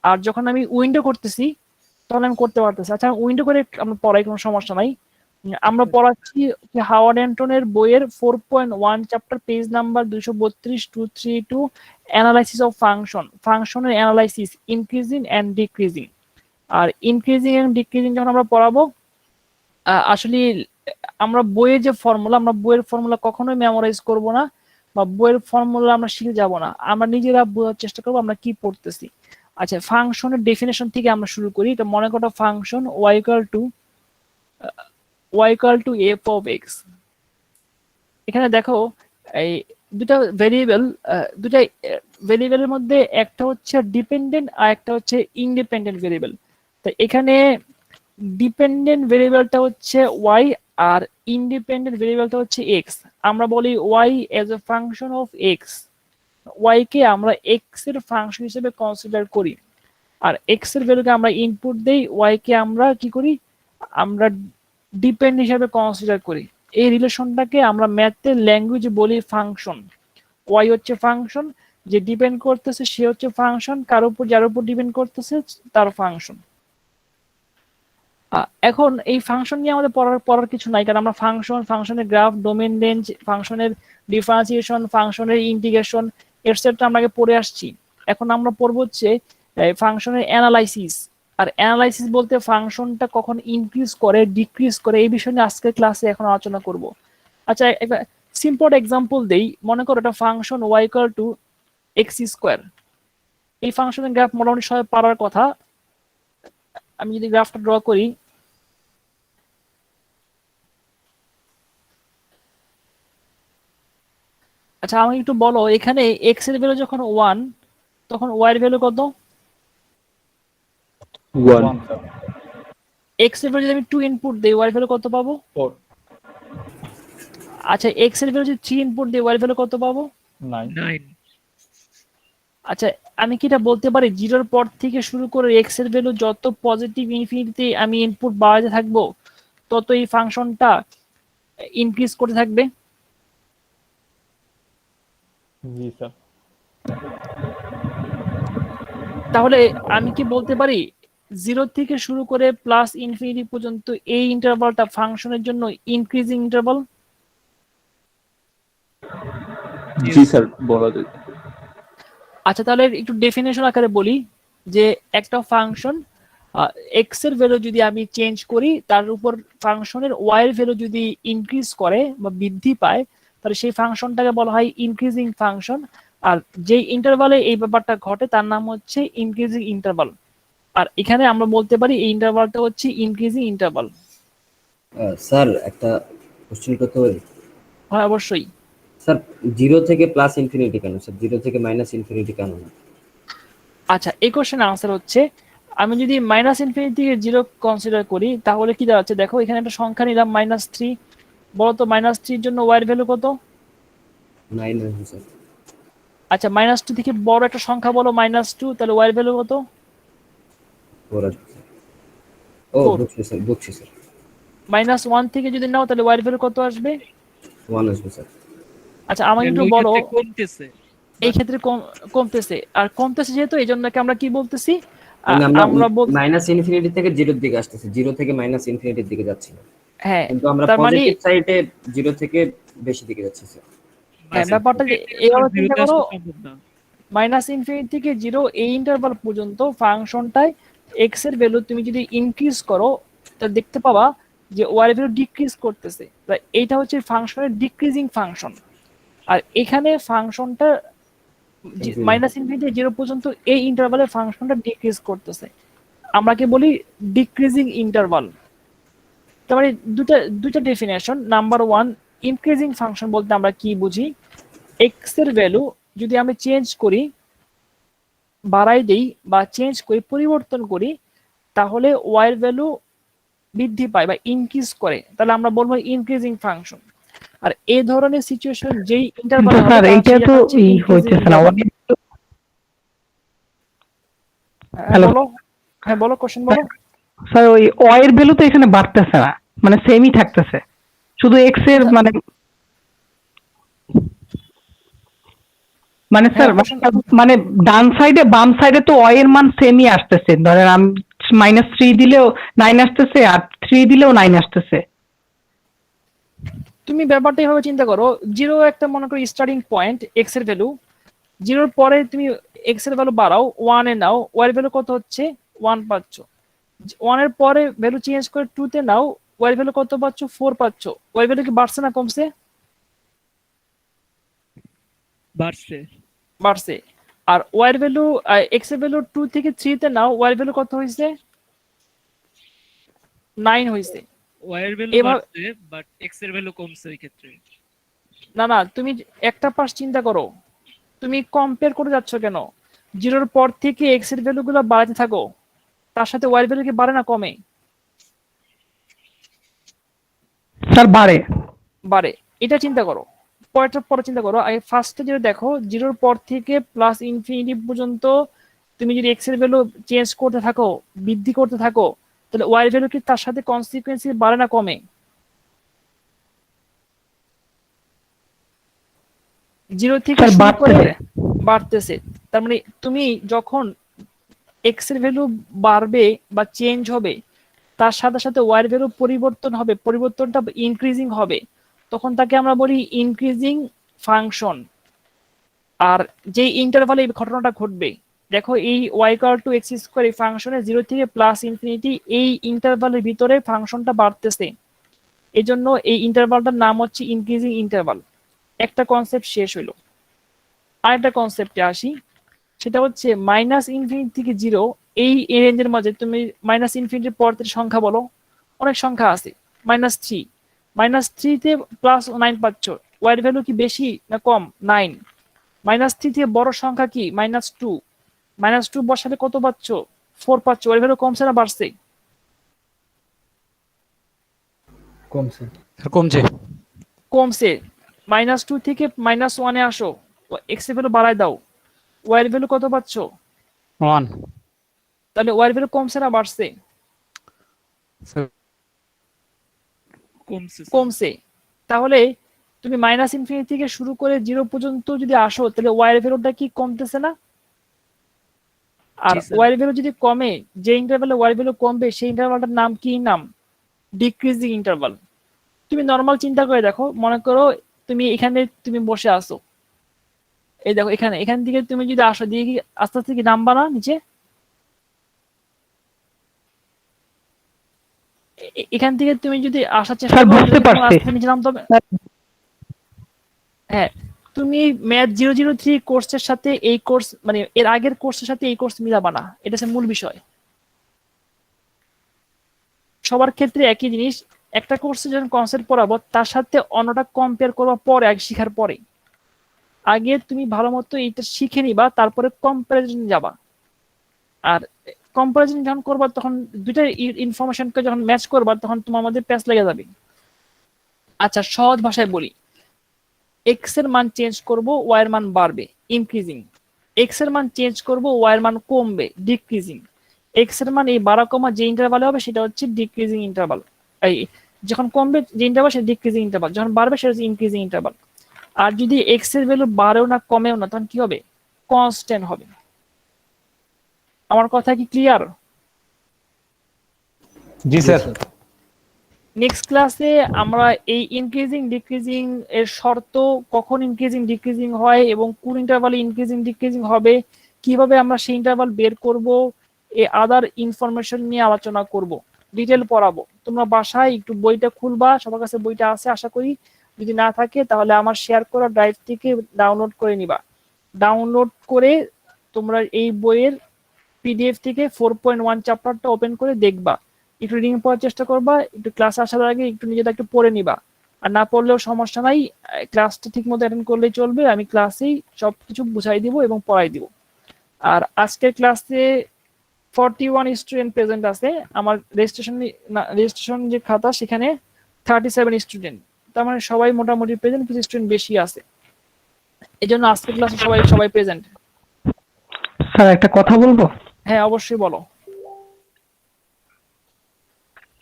আর যখন আমি উইন্ডো করতেছি তখন আমি করতে পারতেছি। আচ্ছা, উইন্ডো করে আমরা পড়াই, কোনো সমস্যা নাই। আমরা পড়াচ্ছি হাওয়ার্ড অ্যান্টনের বইয়ের 4.1 chapter, page number 232, 232, analysis of function, ফাংশনের অ্যানালাইসিস, ইনক্রিজিং এন্ড ডিক্রিজিং। আর ইনক্রিজিং এন্ড ডিক্রিজিং যখন আমরা পড়াবো, আসলে আমরা বইয়ের যে ফর্মুলা, আমরা বইয়ের ফর্মুলা কখনোই মেমোরাইজ করব না, বা বইয়ের ফর্মুলা আমরা শিখে যাব না, আমরা নিজেরা বোঝার চেষ্টা করবো আমরা কি পড়তেছি। আচ্ছা, ফাংশনের ডেফিনেশন থেকে আমরা শুরু করি। এটা মনে করো function y equal to f of x। এখানে দেখো, এই দুটা ভেরিয়েবলের মধ্যে একটা হচ্ছে ডিপেন্ডেন্ট আর একটা হচ্ছে ইন্ডিপেন্ডেন্ট ভেরিয়েবল। তো এখানে ডিপেন্ডেন্ট ভেরিয়েবলটা হচ্ছে ওয়াই আর ইন্ডিপেন্ডেন্ট ভেরিয়েবলটা হচ্ছে এক্স। আমরা বলি Y as a function of X, Y কে আমরা এক্স এর ফাংশন হিসেবে কনসিডার করি, আর এক্স এর ভ্যালুকে আমরা ইনপুট দেই, ওয়াই কে আমরা কি করি, আমরা ডিপেন্ড হিসেবে কনসিডার করি। এই রিলেশনটাকে আমরা ম্যাথের ল্যাঙ্গুয়েজে বলি ফাংশন। ওয়াই হচ্ছে ফাংশন, যে ডিপেন্ড করতেছে সে হচ্ছে ফাংশন, কার উপর যার উপর ডিপেন্ড করতেছে তার ফাংশন। এখন এই ফাংশন নিয়ে আমাদের পড়ার কিছু নাই, কারণ আমরা ফাংশনের গ্রাফ, ডোমেন রেঞ্জ, ফাংশনের ডিফারেন্সিয়েশন, ফাংশনের ইন্টিগ্রেশন এটসেট্রা আমরা আগে পড়ে আসছি। এখন আমরা পড়বো হচ্ছে ফাংশনের অ্যানালাইসিস। আর অ্যানালাইসিস বলতে ফাংশনটা কখন ইনক্রিজ করে ডিক্রিজ করে এই বিষয় নিয়ে আজকের ক্লাসে এখন আলোচনা করব। আচ্ছা, একটা সিম্পল এক্সাম্পল দেই। মনে করো একটা function y equal to x square. এই ফাংশনের গ্রাফ মোটামুটি সবাই পারার কথা। আমি যদি গ্রাফটা ড্র করি, আচ্ছা আমাকে একটু বলো, এখানে এক্স এর ভ্যালু যখন 1 তখন y এর ভ্যালু কত? 1 স্যার। এক্স এর ভ্যালু যদি আমি 2 ইনপুট দেই y এর ভ্যালু কত পাবো? 4 আচ্ছা, এক্স এর ভ্যালু যদি 3 ইনপুট দেই y এর ভ্যালু কত পাবো? 9 9 আচ্ছা, আমি কি এটা বলতে পারি জিরোর পর থেকে শুরু করে এক্স এর ভ্যালু যত পজিটিভ ইনফিনিটিতে আমি ইনপুট বাড়াতে থাকবো তত এই ফাংশনটা ইনক্রিজ করতে থাকবে? জি স্যার। তাহলে আমি কি বলতে পারি জিরো থেকে শুরু করে প্লাস ইনফিনিটি পর্যন্ত এই ইন্টারভালটা ফাংশনের জন্য ইনক্রিজিং ইন্টারভাল? জি স্যার, বলা যায়। আচ্ছা, তাহলে একটু ডেফিনেশন আকারে বলি যে একটা ফাংশন এক্স এর ভ্যালু যদি আমি চেঞ্জ করি, তার উপর ফাংশনের ওয়াই এর ভ্যালু যদি ইনক্রিজ করে বা বৃদ্ধি পায়, তাহলে সেই ফাংশনটাকে বলা হয় ইনক্রিজিং ফাংশন। আর যেই ইন্টারভালে এই ব্যাপারটা ঘটে তার নাম হচ্ছে ইনক্রিজিং ইন্টারভাল। আর এখানে আমরা বলতে পারি এই ইন্টারভালটা হচ্ছে ইনক্রিজিং ইন্টারভাল। স্যার একটা কোশ্চেন করতে পারি? হ্যাঁ, অবশ্যই। স্যার, 0 থেকে প্লাস ইনফিনিটি কেন স্যার? 0 থেকে মাইনাস ইনফিনিটি কেন না? আচ্ছা, এই কোশ্চেনের আনসার হচ্ছে, আমি যদি মাইনাস ইনফিনিটি থেকে জিরো কনসিডার করি তাহলে কি দাঁড়াচ্ছে দেখো, এখানে একটা সংখ্যা নিলাম -3। বলো তো -3 এর জন্য ওয়াই এর ভ্যালু কত? 9 আসবে স্যার। আচ্ছা, -2 থেকে বড় একটা সংখ্যা বলো -2, তাহলে ওয়াই এর ভ্যালু কত? 4 আসবে স্যার। ও 4। বুঝছি স্যার। -1 থেকে যদি নাও তাহলে ওয়াই এর ভ্যালু কত আসবে? 1 আসবে স্যার। আচ্ছা, আমাকে একটু ওই বলো, ক্ষেত্রে কমতেছে। এই ক্ষেত্রে কমতেছে, আর কমতেছে যেহেতু এই জন্য আমরা কি বলতেছি, মানে আমরা মাইনাস ইনফিনিটি থেকে 0 এর দিকে আসতেছে, 0 থেকে মাইনাস ইনফিনিটির দিকে যাচ্ছি না। হ্যাঁ, কিন্তু আমরা তার মানে পজিটিভ সাইডে 0 থেকে বেশি দিকে যাচ্ছি স্যার। হ্যাঁ, ব্যাপারটা যে এইভাবে চিন্তা করো, -ইনফিনিটি থেকে 0 এই ইন্টারভাল পর্যন্ত ফাংশনটায় এক্স এর ভ্যালু তুমি যদি ইনক্রিজ করো তাহলে দেখতে পাবা যে ওয়াই এর ভ্যালু ডিক্রিজ করতেছে। তাই এইটা হচ্ছে ফাংশনের ডিক্রিজিং ফাংশন। আর এখানে ফাংশনটা -ইনফিনিটি 0 পর্যন্ত এই ইন্টারভালে ফাংশনটা ডিক্রিজ করতেছে, আমরা কি বলি ডিক্রিজিং ইন্টারভাল। তার মানে দুটা ডেফিনেশন। নাম্বার 1, ইনক্রিজিং ফাংশন বলতে আমরা কি বুঝি, এক্স এর ভ্যালু যদি আমি চেঞ্জ করি, বাড়াই দেই বা চেঞ্জ করি, পরিবর্তন করি, তাহলে ওয়াই এর ভ্যালু বৃদ্ধি পায় বা ইনক্রিজ করে, তাহলে আমরা বলবো ইনক্রিজিং ফাংশন। আর এই ধরনের সিচুয়েশন যেই ইন্টারভাল স্যার এইটা তো হইতেছে না। হ্যালো বলো, হ্যাঁ বলো, কোশ্চেন বলো। স্যার, ওই ওয়াই এর ভ্যালু তো এখানে বাড়তেছে না, মানে সেমই থাকতেছে, শুধু এক্স এর মানে স্যার মানে ডান সাইডে বাম সাইডে তো ওয়াই এর মান সেমই আসতেছে। ধরেন আমি -3 দিলেও 9 আসতেছে, আর 3 দিলেও 9 আসতেছে। তুমি ব্যাপারটা এভাবে চিন্তা করো, 0 একটা মনে করো স্টার্টিং পয়েন্ট এক্স এর ভ্যালু, 0 পরে তুমি এক্স এর ভ্যালু বাড়াও, 1 এ নাও, ওয়াই এর ভ্যালু কত হচ্ছে? 1 পাচ্ছ। 1 এর পরে ভ্যালু চেঞ্জ করে 2 তে নাও, ওয়াই এর ভ্যালু কত পাচ্ছ? 4 পাচ্ছ। ওয়াই এর ভ্যালু কি বাড়ছে না কমছে? বাড়ছে। আর ওয়াই এর ভ্যালু, এক্স এর ভ্যালু 2 থেকে 3 তে নাও, ওয়াই এর ভ্যালু কত হইছে? 9 হইছে। ওয়াই এর ভ্যালু এভাবে বাড়ছে বাট এক্স এর ভ্যালু কমছে ওই ক্ষেত্রে। না না, তুমি একটা পাশ চিন্তা করো, তুমি কম্পেয়ার করে যাচ্ছ কেন? 0-র পর থেকে এক্স এর ভ্যালু গুলো বাড়াতে থাকো, তার সাথে ওয়াই এর ভ্যালু কি বাড়ে না কমে? স্যার বাড়ে। বাড়ে। এটা চিন্তা করো, পরেরটার পরে চিন্তা করো। আগে ফার্স্টে যেটা দেখো, 0-র পর থেকে প্লাস ইনফিনিটি পর্যন্ত তুমি যদি এক্স এর ভ্যালু চেঞ্জ করতে থাকো, বৃদ্ধি করতে থাকো, তাহলে ওয়াই এর ভ্যালু কি তার সাথে কনসিকুয়েন্সি বাড়ে না কমে? 0 থেকে স্যার শুরু করে বাড়তেছে। বাড়তেছে। তার মানে তুমি যখন এক্স এর ভ্যালু বাড়বে বা চেঞ্জ হবে, তার সাথে সাথে ওয়াই এর ভ্যালু পরিবর্তন হবে, পরিবর্তনটা ইনক্রিজিং হবে, তখন তাকে আমরা বলি ইনক্রিজিং ফাংশন। আর যে ইন্টারভালে এই ঘটনাটা ঘটবে, দেখো এই y equal to x square এই ফাংশনে 0 থেকে প্লাস ইনফিনিটি এই ইন্টারভালের ভিতরে ফাংশনটা বাড়তেছে, এই জন্য এই ইন্টারভালটার নাম হচ্ছে ইনক্রিজিং ইন্টারভাল। একটা কনসেপ্ট শেষ হইলো। আরেকটা কনসেপ্টে আসি, সেটা হচ্ছে মাইনাস ইনফিনিটি থেকে 0 এই রেঞ্জের মাঝে তুমি মাইনাস ইনফিনিটির পরের সংখ্যা বলো, অনেক সংখ্যা আছে। -3, -3 প্লাস 9 পাচ্ছ, ওয়াই ভ্যালু কি বেশি না কম? 9। -3 থেকে বড় সংখ্যা কি? -2, -2 বসালে কত পাচ্ছ? 4 পাচ্ছ, ওয়াই ভ্যালু কমছে না বাড়ছে? কমছে। কমছে। কমছে। -2 থেকে -1-এ আসো, এক্স এর ভ্যালু বাড়ায় দাও, ওয়াই এর ভ্যালু কত পাচ্ছ? 1। তাহলে ওয়াই এর ভ্যালু কমছে না বাড়ছে? কমছে স্যার। কমছে। তাহলে তুমি মাইনাস ইনফিনিটি থেকে শুরু করে 0 পর্যন্ত যদি আসো, তাহলে ওয়াই এর ভ্যালুটা কি কমতেছে না? আর জি স্যার। ওয়াই এর ভ্যালু যদি কমে, যে ইন্টারভ্যালে ওয়াই এর ভ্যালু কমবে সেই ইন্টারভ্যালটার নাম কি? নাম ডিক্রিজিং ইন্টারভ্যাল। তুমি নর্মাল চিন্তা করে দেখো, মনে করো তুমি এখানে তুমি বসে আসো, এই দেখো এখান থেকে তুমি যদি আসো, দিয়ে কি আস্তে আস্তে কি নামবা না নিচে? এখান থেকে তুমি যদি আসার চেষ্টা স্যার করো, বুঝতে তোমার পারছি। আস্তে নিচে নামতে হবে। হ্যাঁ, তুমি ম্যাথ 003 কোর্সের সাথে এই কোর্স, মানে এর আগের কোর্সের সাথে এই কোর্স মিলাবা না, এটা হচ্ছে মূল বিষয়। সবার ক্ষেত্রে একই জিনিস, একটা কোর্সে যখন কনসেপ্ট পড়াবো, তার সাথে অন্যটা কম্পেয়ার করবা পরে, আগে শিখার পরে। আগে তুমি ভালো মতো এইটা শিখে নিবা, তারপরে কম্পারিজন যাবা। আর কম্পারিজন যখন করবা, তখন দুইটা ইনফরমেশনকে যখন ম্যাচ করবা, তখন তোমার মধ্যে প্যাচ লেগে যাবে। আচ্ছা, সহজ ভাষায় বলি, এক্স এর মান চেঞ্জ করব, ওয়াই এর মান বাড়বে, ইনক্রিজিং। এক্স এর মান চেঞ্জ করব, ওয়াই এর মান কমবে, ডিক্রিজিং। এক্স এর মান এই বাড়া কমা যে ইন্টারভালে হবে সেটা হচ্ছে ডিক্রিজিং ইন্টারভাল। এই যখন কমবে যে ইন্টারভাল সেটা ডিক্রিজিং ইন্টারভাল, যখন বাড়বে সেটা হচ্ছে ইনক্রিজিং ইন্টারভাল। আর যদি এক্স এর ভ্যালু বাড়েও না কমেও না, তখন কি হবে? কনস্ট্যান্ট হবে। আমার কথা কি ক্লিয়ার? জি স্যার। নেক্সট ক্লাসে আমরা এই ইনক্রিজিং ডিক্রিজিং এর শর্ত, কখন ইনক্রিজিং ডিক্রিজিং হয় এবং কোন ইন্টারভালে ইনক্রিজিং ডিক্রিজিং হবে, কিভাবে আমরা সেই ইন্টারভাল বের করব, এই আদার ইনফরমেশন নিয়ে আলোচনা করব, ডিটেল পড়াবো। তোমরা বাসায় একটু বইটা খুলবা, সবার কাছে বইটা আছে আশা করি, যদি না থাকে তাহলে আমার শেয়ার করা ড্রাইভ থেকে ডাউনলোড করে নিবা। ডাউনলোড করে তোমরা এই বইয়ের পিডিএফ থেকে 4.1 চ্যাপ্টারটা ওপেন করে দেখবা, একটু রিডিং পড়ার চেষ্টা করবা, একটু ক্লাস আসার আগে একটু নিজেটা একটু পড়ে নিবা। আর না পড়লেও সমস্যা নাই, ক্লাসটা ঠিক মতো অ্যাটেন্ড করলেই চলবে, আমি ক্লাসেই সবকিছু বুঝাই দিব এবং পড়াই দিব। আর আজকের ক্লাসে 41 স্টুডেন্ট প্রেজেন্ট আছে। আমার রেজিস্ট্রেশন যে খাতা সেখানে 37 স্টুডেন্ট, তার মানে সবাই মোটামুটি প্রেজেন্ট, কিছু স্টুডেন্ট বেশি আছে, এই জন্য আজকের ক্লাসে সবাই প্রেজেন্ট। স্যার একটা কথা বলবো? হ্যাঁ অবশ্যই বলো।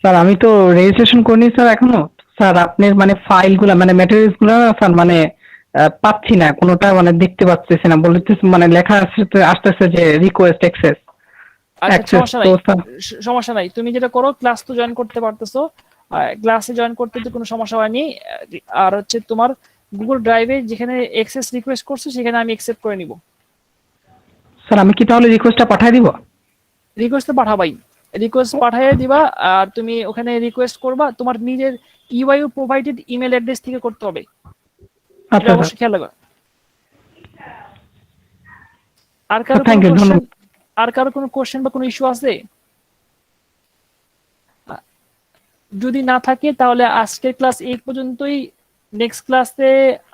স্যার আমি তো রেজিস্ট্রেশন করিনি স্যার এখনো। স্যার আপনার মানে ফাইলগুলো মানে ম্যাটেরিয়ালস গুলো না স্যার মানে পাচ্ছি না, কোনোটা মানে দেখতে পাচ্ছি না, বলতেছে মানে লেখা আসতেছে যে রিকোয়েস্ট অ্যাক্সেস। আচ্ছা সমস্যা নাই, তুমি যেটা করো, ক্লাস তো জয়েন করতে পারতেছো, ক্লাসে জয়েন করতে তো কোনো সমস্যা হয়নি। আর হচ্ছে তোমার গুগল ড্রাইভে যেখানে অ্যাক্সেস রিকোয়েস্ট করছো সেখানে আমি অ্যাকসেপ্ট করে নিব। স্যার আমি কি তাহলে রিকোয়েস্টটা পাঠিয়ে দিব? রিকোয়েস্ট তো পাঠাবাই, রিকোয়েস্ট পাঠিয়ে দিবা, আর তুমি ওখানে রিকোয়েস্ট করবা, তোমার নিজের ইউআইউ প্রোভাইডেড ইমেল অ্যাড্রেস থেকে করতে হবে, এটা অবশ্যই খেয়াল রাখবা। আর কারো কোনো কোশ্চেন বা কোনো ইস্যু আছে? যদি না থাকে তাহলে আজকের ক্লাস এই পর্যন্তই নেক্সট ক্লাসে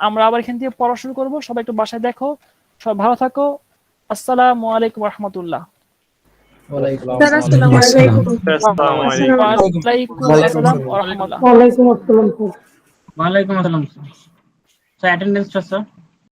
আমরা আবার এখান থেকে পড়া শুরু করবো। সবাই একটু বাসায় দেখো, সবাই ভালো থাকো। আসসালামু আলাইকুম রহমতুল্লাহ। স্যার আসসালামু আলাইকুম। ওয়ালাইকুম আসসালাম ওয়া রাহমাতুল্লাহ। ওয়ালাইকুম আসসালাম স্যার। অ্যাটেন্ডেন্সটা স্যার।